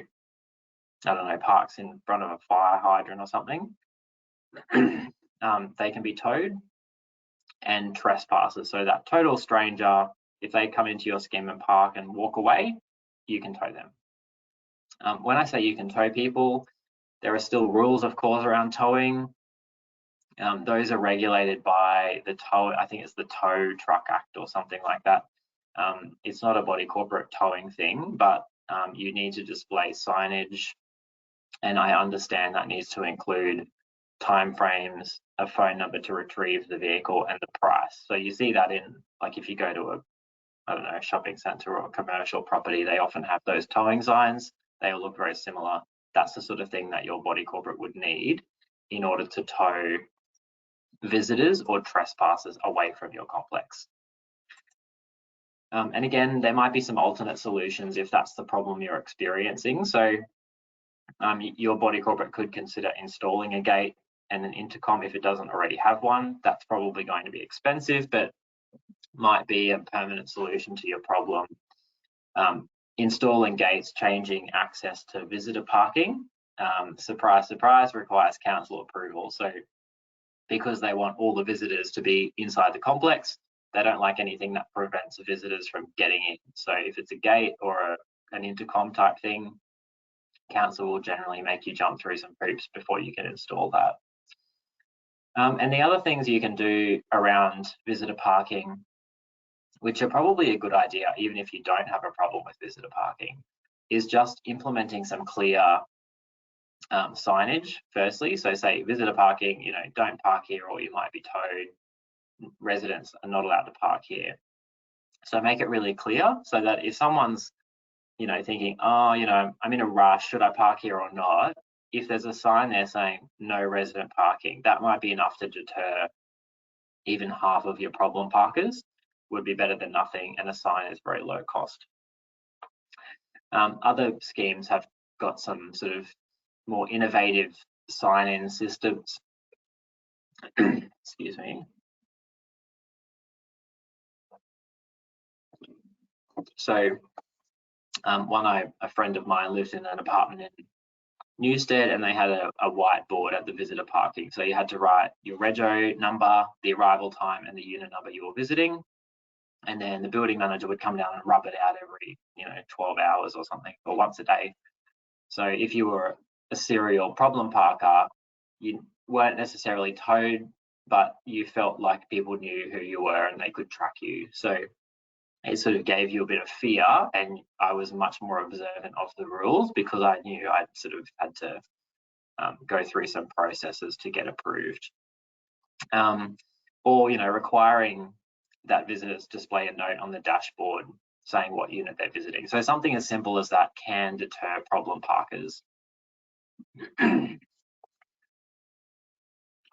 I don't know, parks in front of a fire hydrant or something, they can be towed. And trespassers, so that total stranger, if they come into your scheme and park and walk away, you can tow them. When I say you can tow people, there are still rules, of course, around towing. Those are regulated by the I think it's the Tow Truck Act or something like that. It's not a body corporate towing thing, but you need to display signage, and I understand that needs to include timeframes, a phone number to retrieve the vehicle, and the price. So you see that in, like, if you go to a shopping centre or a commercial property, they often have those towing signs. They all look very similar. That's the sort of thing that your body corporate would need in order to tow visitors or trespassers away from your complex. And again, there might be some alternate solutions if that's the problem you're experiencing. So your body corporate could consider installing a gate and an intercom if it doesn't already have one. That's probably going to be expensive, but might be a permanent solution to your problem. installing gates, changing access to visitor parking, surprise, surprise, requires council approval. So because they want all the visitors to be inside the complex, they don't like anything that prevents visitors from getting in. So if it's a gate or an intercom type thing, council will generally make you jump through some hoops before you can install that. And the other things you can do around visitor parking, which are probably a good idea, even if you don't have a problem with visitor parking, is just implementing some clear signage firstly. So say visitor parking, you know, don't park here or you might be towed. Residents are not allowed to park here. So make it really clear so that if someone's, you know, thinking, oh, you know, I'm in a rush, should I park here or not? If there's a sign there saying no resident parking, that might be enough to deter even half of your problem parkers. Would be better than nothing, and a sign is very low cost. Other schemes have got some sort of more innovative sign-in systems. Excuse me. So a friend of mine lived in an apartment in Newstead, and they had a whiteboard at the visitor parking. So you had to write your rego number, the arrival time, and the unit number you were visiting. And then the building manager would come down and rub it out every, 12 hours or something, or once a day. So if you were a serial problem parker, you weren't necessarily towed, but you felt like people knew who you were and they could track you. So it sort of gave you a bit of fear, and I was much more observant of the rules because I knew I'd sort of had to go through some processes to get approved. Or, requiring that visitors display a note on the dashboard saying what unit they're visiting. So something as simple as that can deter problem parkers.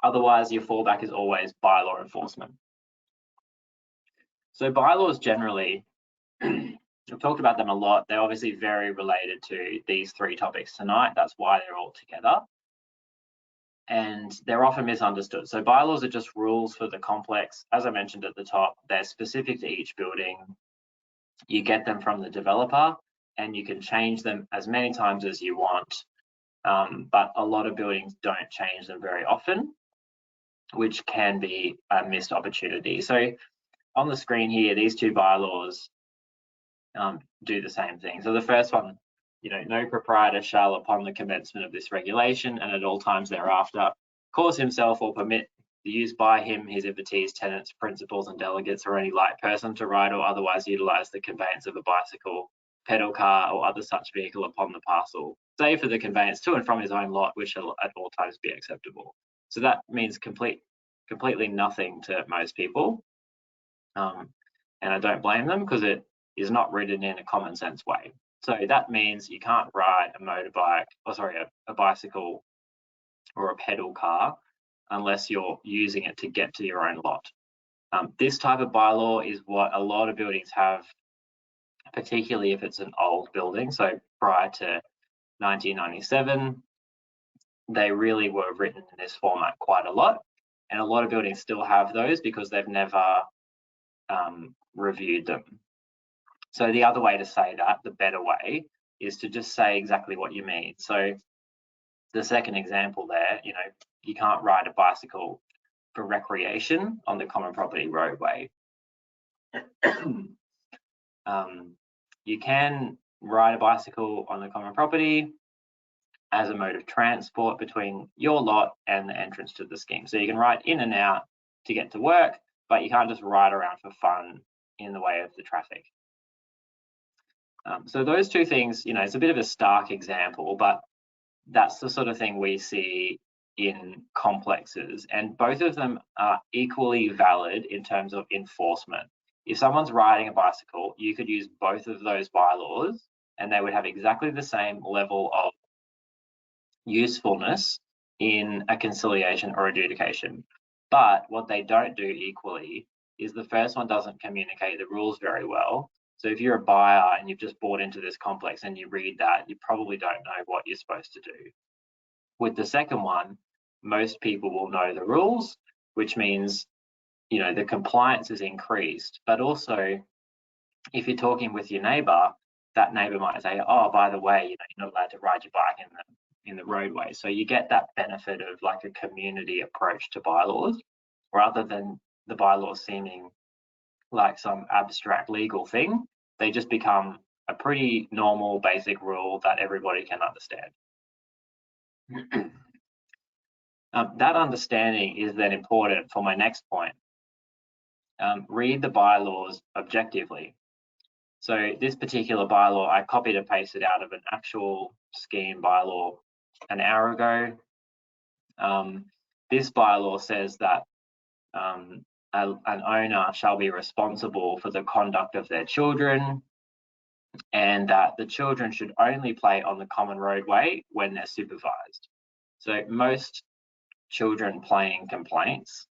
Otherwise, your fallback is always bylaw enforcement. So bylaws generally, we've talked about them a lot. They're obviously very related to these three topics tonight. That's why they're all together. And they're often misunderstood. So bylaws are just rules for the complex. As I mentioned at the top, they're specific to each building. You get them from the developer and you can change them as many times as you want. But a lot of buildings don't change them very often, which can be a missed opportunity. So on the screen here, these two bylaws do the same thing. So the first one, no proprietor shall, upon the commencement of this regulation and at all times thereafter, cause himself or permit the use by him, his invitees, tenants, principals, and delegates, or any like person to ride or otherwise utilize the conveyance of a bicycle, pedal car, or other such vehicle upon the parcel, save for the conveyance to and from his own lot, which shall at all times be acceptable. So that means completely nothing to most people. And I don't blame them because it is not written in a common sense way. So that means you can't ride a motorbike, a bicycle or a pedal car unless you're using it to get to your own lot. This type of bylaw is what a lot of buildings have, particularly if it's an old building. So prior to 1997, they really were written in this format quite a lot. And a lot of buildings still have those because they've never reviewed them. So the other way to say that, the better way, is to just say exactly what you mean. So the second example there, you can't ride a bicycle for recreation on the common property roadway. You can ride a bicycle on the common property as a mode of transport between your lot and the entrance to the scheme. So you can ride in and out to get to work, but you can't just ride around for fun in the way of the traffic. So those two things, it's a bit of a stark example, but that's the sort of thing we see in complexes, and both of them are equally valid in terms of enforcement. If someone's riding a bicycle, you could use both of those bylaws and they would have exactly the same level of usefulness in a conciliation or adjudication. But what they don't do equally is the first one doesn't communicate the rules very well. So if you're a buyer and you've just bought into this complex and you read that, you probably don't know what you're supposed to do. With the second one, most people will know the rules, which means, the compliance is increased. But also, if you're talking with your neighbour, that neighbour might say, oh, by the way, you're not allowed to ride your bike in the roadway. So you get that benefit of like a community approach to bylaws, rather than the bylaws seeming like some abstract legal thing. They just become a pretty normal basic rule that everybody can understand. That understanding is then important for my next point. Read the bylaws objectively. So this particular bylaw, I copied and pasted out of an actual scheme bylaw an hour ago. This bylaw says that an owner shall be responsible for the conduct of their children, and that the children should only play on the common roadway when they're supervised. So most children playing complaints,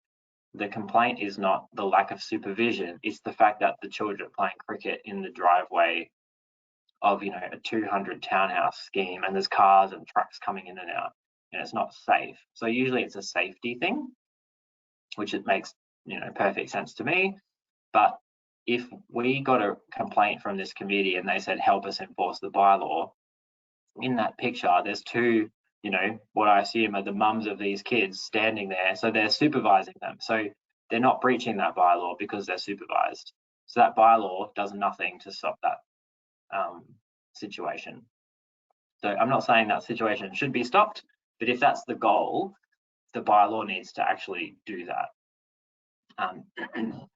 the complaint is not the lack of supervision, it's the fact that the children are playing cricket in the driveway of a 200 townhouse scheme, and there's cars and trucks coming in and out, and it's not safe. So usually it's a safety thing, which it makes perfect sense to me. But if we got a complaint from this committee and they said, help us enforce the bylaw, in that picture, there's two, what I assume are the mums of these kids standing there. So they're supervising them. So they're not breaching that bylaw because they're supervised. So that bylaw does nothing to stop that situation. So I'm not saying that situation should be stopped, but if that's the goal, the bylaw needs to actually do that.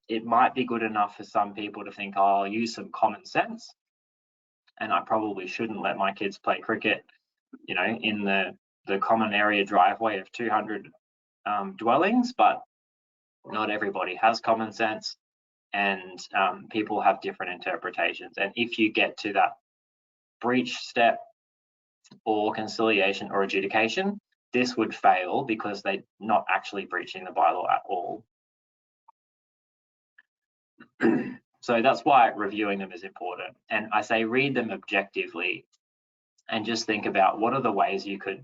It might be good enough for some people to think, oh, I'll use some common sense, and I probably shouldn't let my kids play cricket, in the common area driveway of 200 dwellings. But not everybody has common sense, and people have different interpretations. And if you get to that breach step or conciliation or adjudication, this would fail because they're not actually breaching the bylaw at all. So that's why reviewing them is important. And I say read them objectively and just think about what are the ways you could,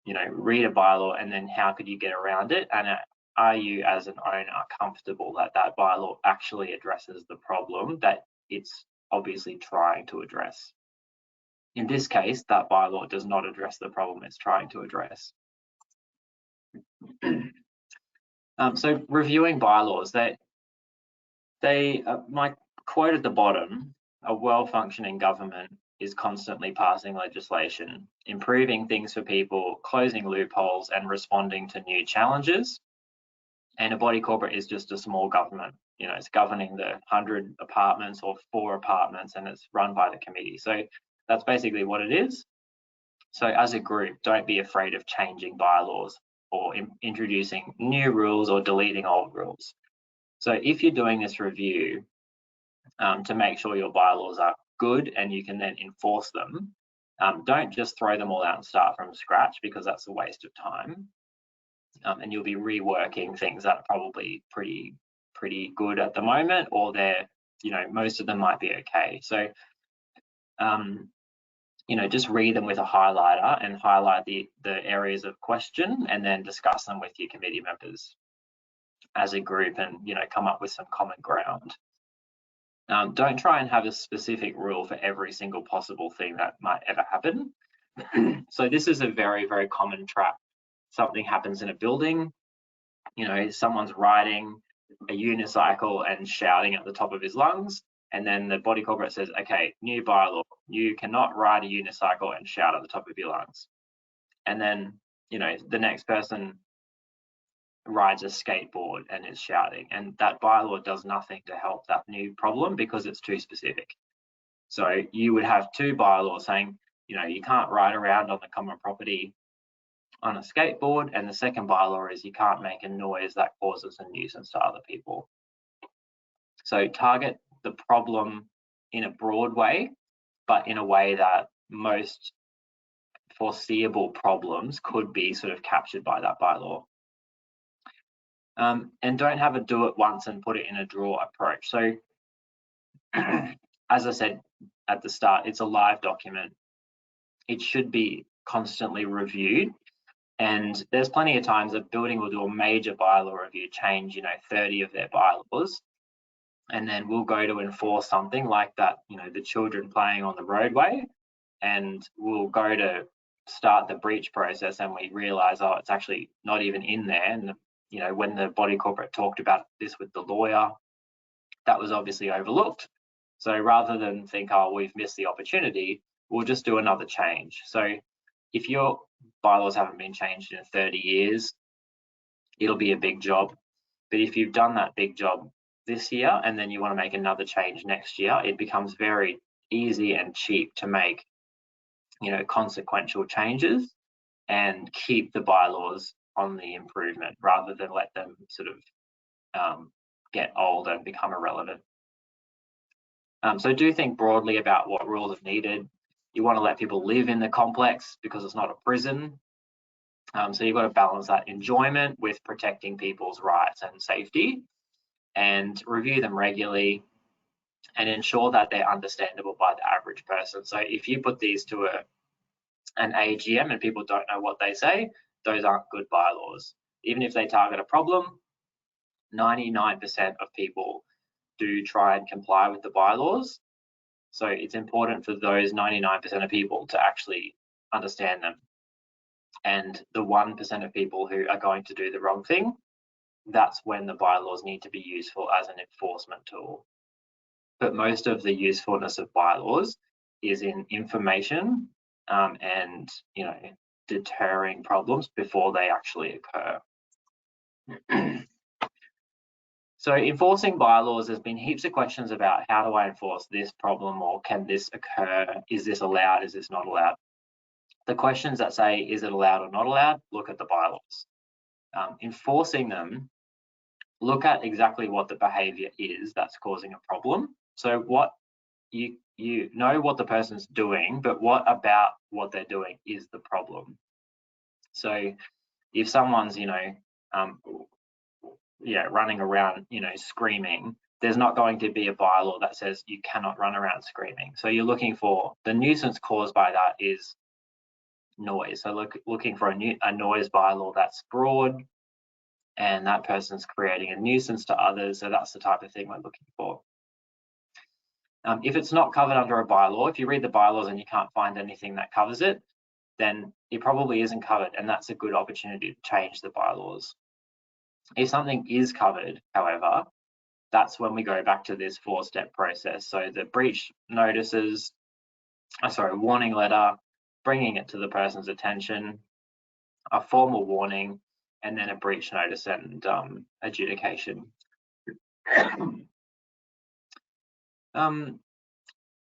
read a bylaw, and then how could you get around it? And are you as an owner comfortable that that bylaw actually addresses the problem that it's obviously trying to address? In this case, that bylaw does not address the problem it's trying to address. So reviewing bylaws, my quote at the bottom, a well-functioning government is constantly passing legislation, improving things for people, closing loopholes, and responding to new challenges. And a body corporate is just a small government. It's governing the 100 apartments or 4 apartments, and it's run by the committee. So that's basically what it is. So as a group, don't be afraid of changing bylaws or introducing new rules or deleting old rules. So if you're doing this review to make sure your bylaws are good and you can then enforce them, don't just throw them all out and start from scratch, because that's a waste of time. And you'll be reworking things that are probably pretty good at the moment, or they're, most of them might be okay. So, just read them with a highlighter and highlight the areas of question, and then discuss them with your committee members as a group, and come up with some common ground. Don't try and have a specific rule for every single possible thing that might ever happen. So this is a very, very common trap. Something happens in a building, someone's riding a unicycle and shouting at the top of his lungs, and then the body corporate says, okay, new bylaw, you cannot ride a unicycle and shout at the top of your lungs. And then, the next person rides a skateboard and is shouting, and that bylaw does nothing to help that new problem because it's too specific. So you would have 2 bylaws saying, you can't ride around on the common property on a skateboard, and the second bylaw is you can't make a noise that causes a nuisance to other people. So target the problem in a broad way, but in a way that most foreseeable problems could be sort of captured by that bylaw. And don't have a do it once and put it in a drawer approach. So as I said at the start, it's a live document. It should be constantly reviewed. And there's plenty of times a building will do a major bylaw review, change, 30 of their bylaws. and then we'll go to enforce something like that, the children playing on the roadway, and we'll go to start the breach process, and we realize, oh, it's actually not even in there. And when the body corporate talked about this with the lawyer, that was obviously overlooked. So rather than think, oh, we've missed the opportunity, we'll just do another change. So if your bylaws haven't been changed in 30 years, it'll be a big job. But if you've done that big job this year and then you want to make another change next year, it becomes very easy and cheap to make, consequential changes and keep the bylaws on the improvement rather than let them sort of get old and become irrelevant. So do think broadly about what rules are needed. You want to let people live in the complex because it's not a prison. So you've got to balance that enjoyment with protecting people's rights and safety, and review them regularly and ensure that they're understandable by the average person. So if you put these to an AGM and people don't know what they say, those aren't good bylaws. Even if they target a problem, 99% of people do try and comply with the bylaws. So it's important for those 99% of people to actually understand them. And the 1% of people who are going to do the wrong thing, that's when the bylaws need to be useful as an enforcement tool. But most of the usefulness of bylaws is in information and, deterring problems before they actually occur. So enforcing bylaws, there's been heaps of questions about how do I enforce this problem, or can this occur? Is this allowed? Is this not allowed? The questions that say, is it allowed or not allowed? Look at the bylaws. Enforcing them, look at exactly what the behavior is that's causing a problem. So what you know what the person's doing, but what about what they're doing is the problem? So if someone's, running around, screaming, there's not going to be a bylaw that says you cannot run around screaming. So you're looking for the nuisance caused by that is noise. So looking for a noise bylaw that's broad and that person's creating a nuisance to others. So that's the type of thing we're looking for. If it's not covered under a bylaw, if you read the bylaws and you can't find anything that covers it, then it probably isn't covered, and that's a good opportunity to change the bylaws. If something is covered, however, that's when we go back to this 4-step process. So the breach notices, warning letter, bringing it to the person's attention, a formal warning, and then a breach notice and adjudication.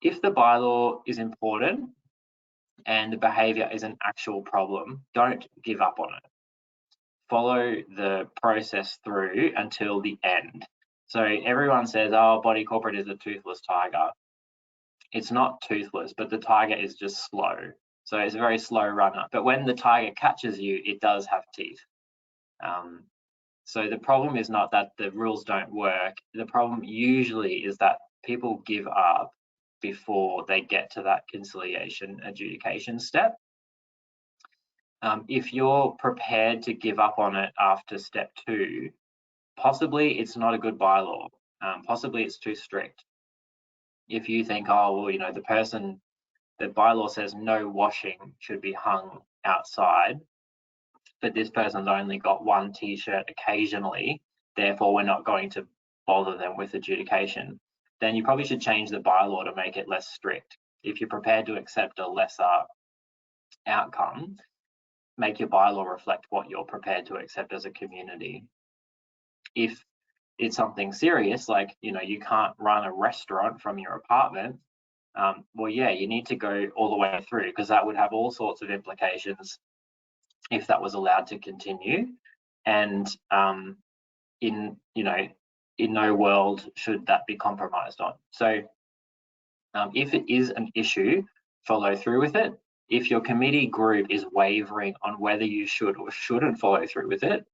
If the bylaw is important and the behaviour is an actual problem, don't give up on it. Follow the process through until the end. So everyone says, oh, body corporate is a toothless tiger. It's not toothless, but the tiger is just slow. So it's a very slow runner. But when the tiger catches you, it does have teeth. So the problem is not that the rules don't work. The problem usually is that people give up before they get to that conciliation adjudication step. If you're prepared to give up on it after step 2, possibly it's not a good bylaw. Possibly it's too strict. If you think, oh, well, the bylaw says no washing should be hung outside, but this person's only got one t-shirt occasionally, therefore we're not going to bother them with adjudication, then you probably should change the bylaw to make it less strict. If you're prepared to accept a lesser outcome, make your bylaw reflect what you're prepared to accept as a community. If it's something serious, like, you can't run a restaurant from your apartment, well, yeah, you need to go all the way through, because that would have all sorts of implications if that was allowed to continue. And in no world should that be compromised on. So if it is an issue, follow through with it. If your committee group is wavering on whether you should or shouldn't follow through with it,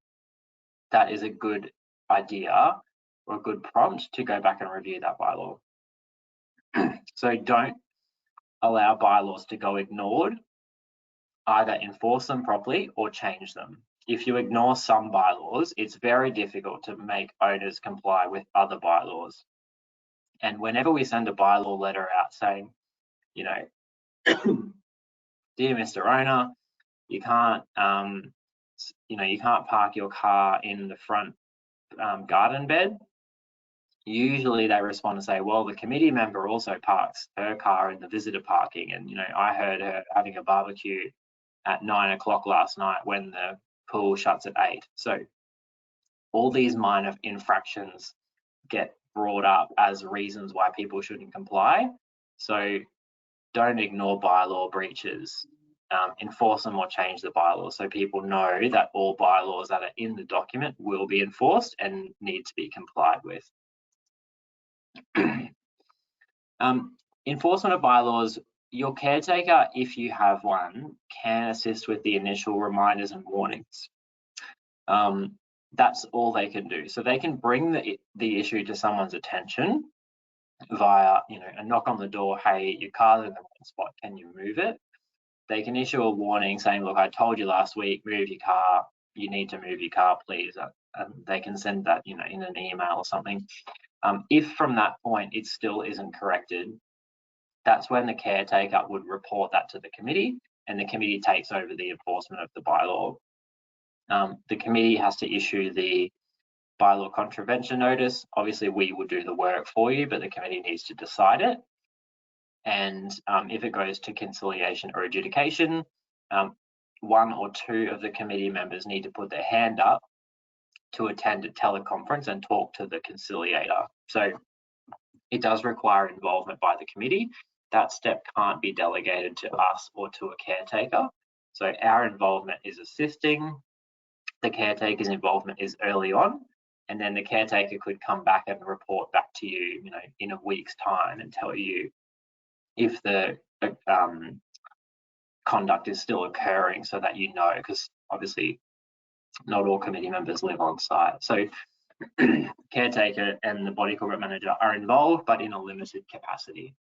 that is a good idea or a good prompt to go back and review that bylaw. So don't allow bylaws to go ignored. Either enforce them properly or change them. If you ignore some bylaws, it's very difficult to make owners comply with other bylaws. And whenever we send a bylaw letter out saying, you know, dear Mr. Owner, you can't, you can't park your car in the front garden bed. Usually they respond and say, well, the committee member also parks her car in the visitor parking, and I heard her having a barbecue at 9 o'clock last night when the pool shuts at 8. So all these minor infractions get brought up as reasons why people shouldn't comply. So don't ignore bylaw breaches. Enforce them or change the bylaws so people know that all bylaws that are in the document will be enforced and need to be complied with. Enforcement of bylaws, your caretaker, if you have one, can assist with the initial reminders and warnings. That's all they can do. So they can bring the issue to someone's attention via, a knock on the door, hey, your car's in the wrong spot, can you move it? They can issue a warning saying, look, I told you last week, move your car, you need to move your car, please. They can send that, in an email or something. If from that point it still isn't corrected, that's when the caretaker would report that to the committee, and the committee takes over the enforcement of the bylaw. The committee has to issue the bylaw contravention notice. Obviously, we will do the work for you, but the committee needs to decide it. And if it goes to conciliation or adjudication, one or two of the committee members need to put their hand up to attend a teleconference and talk to the conciliator. So it does require involvement by the committee. That step can't be delegated to us or to a caretaker. So our involvement is assisting. The caretaker's involvement is early on, and then the caretaker could come back and report back to you, in a week's time and tell you if the conduct is still occurring, so that because obviously not all committee members live on site. So caretaker and the body corporate manager are involved, but in a limited capacity.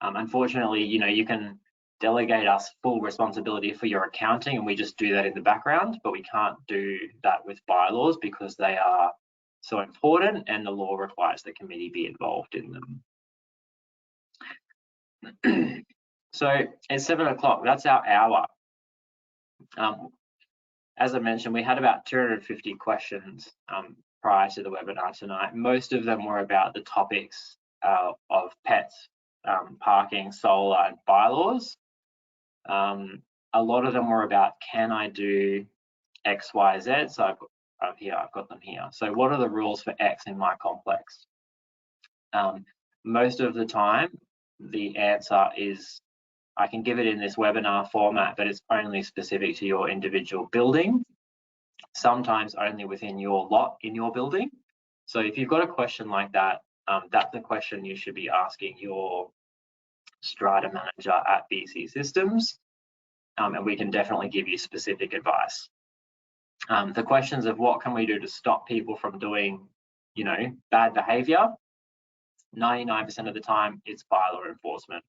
Unfortunately, you can delegate us full responsibility for your accounting, and we just do that in the background, but we can't do that with bylaws because they are so important and the law requires the committee be involved in them. So it's 7 o'clock, that's our hour. As I mentioned, we had about 250 questions prior to the webinar tonight. Most of them were about the topics of pets, parking, solar, and bylaws. A lot of them were about, can I do X, Y, Z? So I've got them here. So what are the rules for X in my complex? Most of the time, the answer is, I can give it in this webinar format, but it's only specific to your individual building, sometimes only within your lot in your building. So if you've got a question like that, that's the question you should be asking your Strata manager at BCsystems, and we can definitely give you specific advice. The questions of what can we do to stop people from doing, bad behavior, 99% of the time it's bylaw enforcement.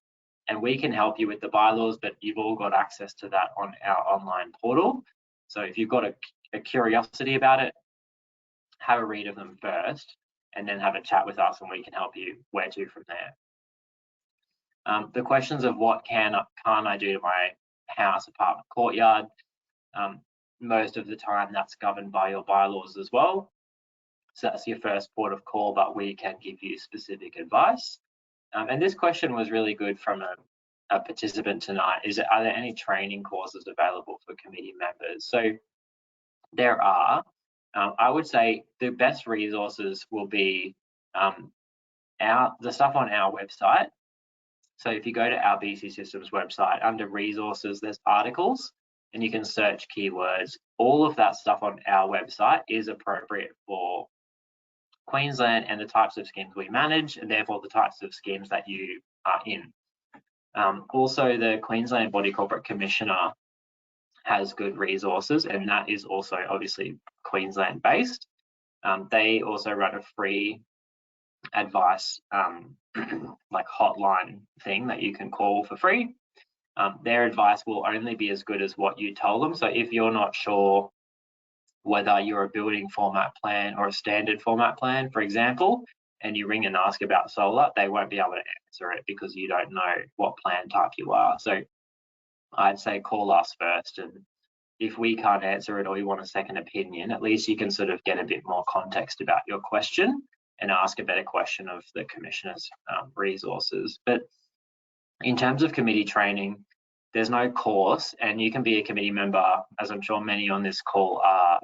And we can help you with the bylaws, but you've all got access to that on our online portal. So if you've got a curiosity about it, have a read of them first, and then have a chat with us and we can help you where to from there. The questions of what can't I do to my house, apartment, courtyard, most of the time that's governed by your bylaws as well. So that's your first port of call, but we can give you specific advice. And this question was really good from a participant tonight. Are there any training courses available for committee members? So there are. I would say the best resources will be the stuff on our website. So if you go to our BCsystems website, under resources, there's articles, and you can search keywords. All of that stuff on our website is appropriate for Queensland and the types of schemes we manage, and therefore the types of schemes that you are in. Also, the Queensland Body Corporate Commissioner has good resources, and that is also obviously Queensland based. They also run a free advice like hotline thing that you can call for free. Their advice will only be as good as what you tell them. So if you're not sure whether you're a building format plan or a standard format plan, for example, and you ring and ask about solar, they won't be able to answer it because you don't know what plan type you are. So I'd say call us first, and if we can't answer it or you want a second opinion, at least you can sort of get a bit more context about your question and ask a better question of the Commissioner's resources. But in terms of committee training, there's no course, and you can be a committee member, as I'm sure many on this call are,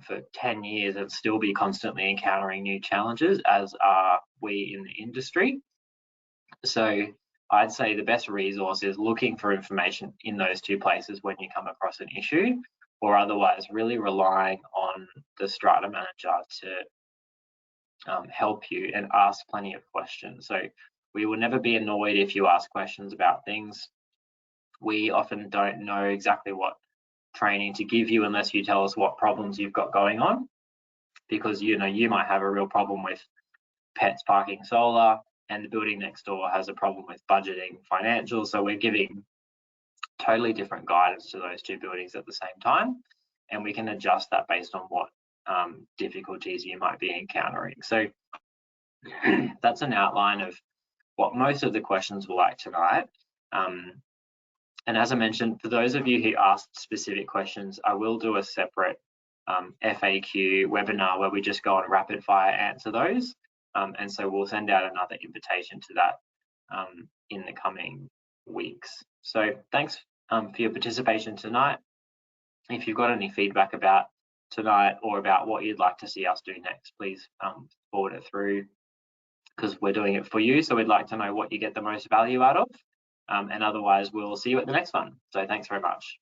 for 10 years and still be constantly encountering new challenges, as are we in the industry. So I'd say the best resource is looking for information in those two places when you come across an issue, or otherwise really relying on the Strata manager to help you and ask plenty of questions. So we will never be annoyed if you ask questions about things. We often don't know exactly what training to give you unless you tell us what problems you've got going on, because you might have a real problem with pets parking solar and the building next door has a problem with budgeting financials. So we're giving totally different guidance to those two buildings at the same time, and we can adjust that based on what difficulties you might be encountering. So that's an outline of what most of the questions were like tonight. And as I mentioned, for those of you who asked specific questions, I will do a separate FAQ webinar where we just go on rapid fire answer those. And so we'll send out another invitation to that in the coming weeks. So thanks for your participation tonight. If you've got any feedback about tonight or about what you'd like to see us do next, please forward it through, because we're doing it for you. So we'd like to know what you get the most value out of. And otherwise, we'll see you at the next one. So thanks very much.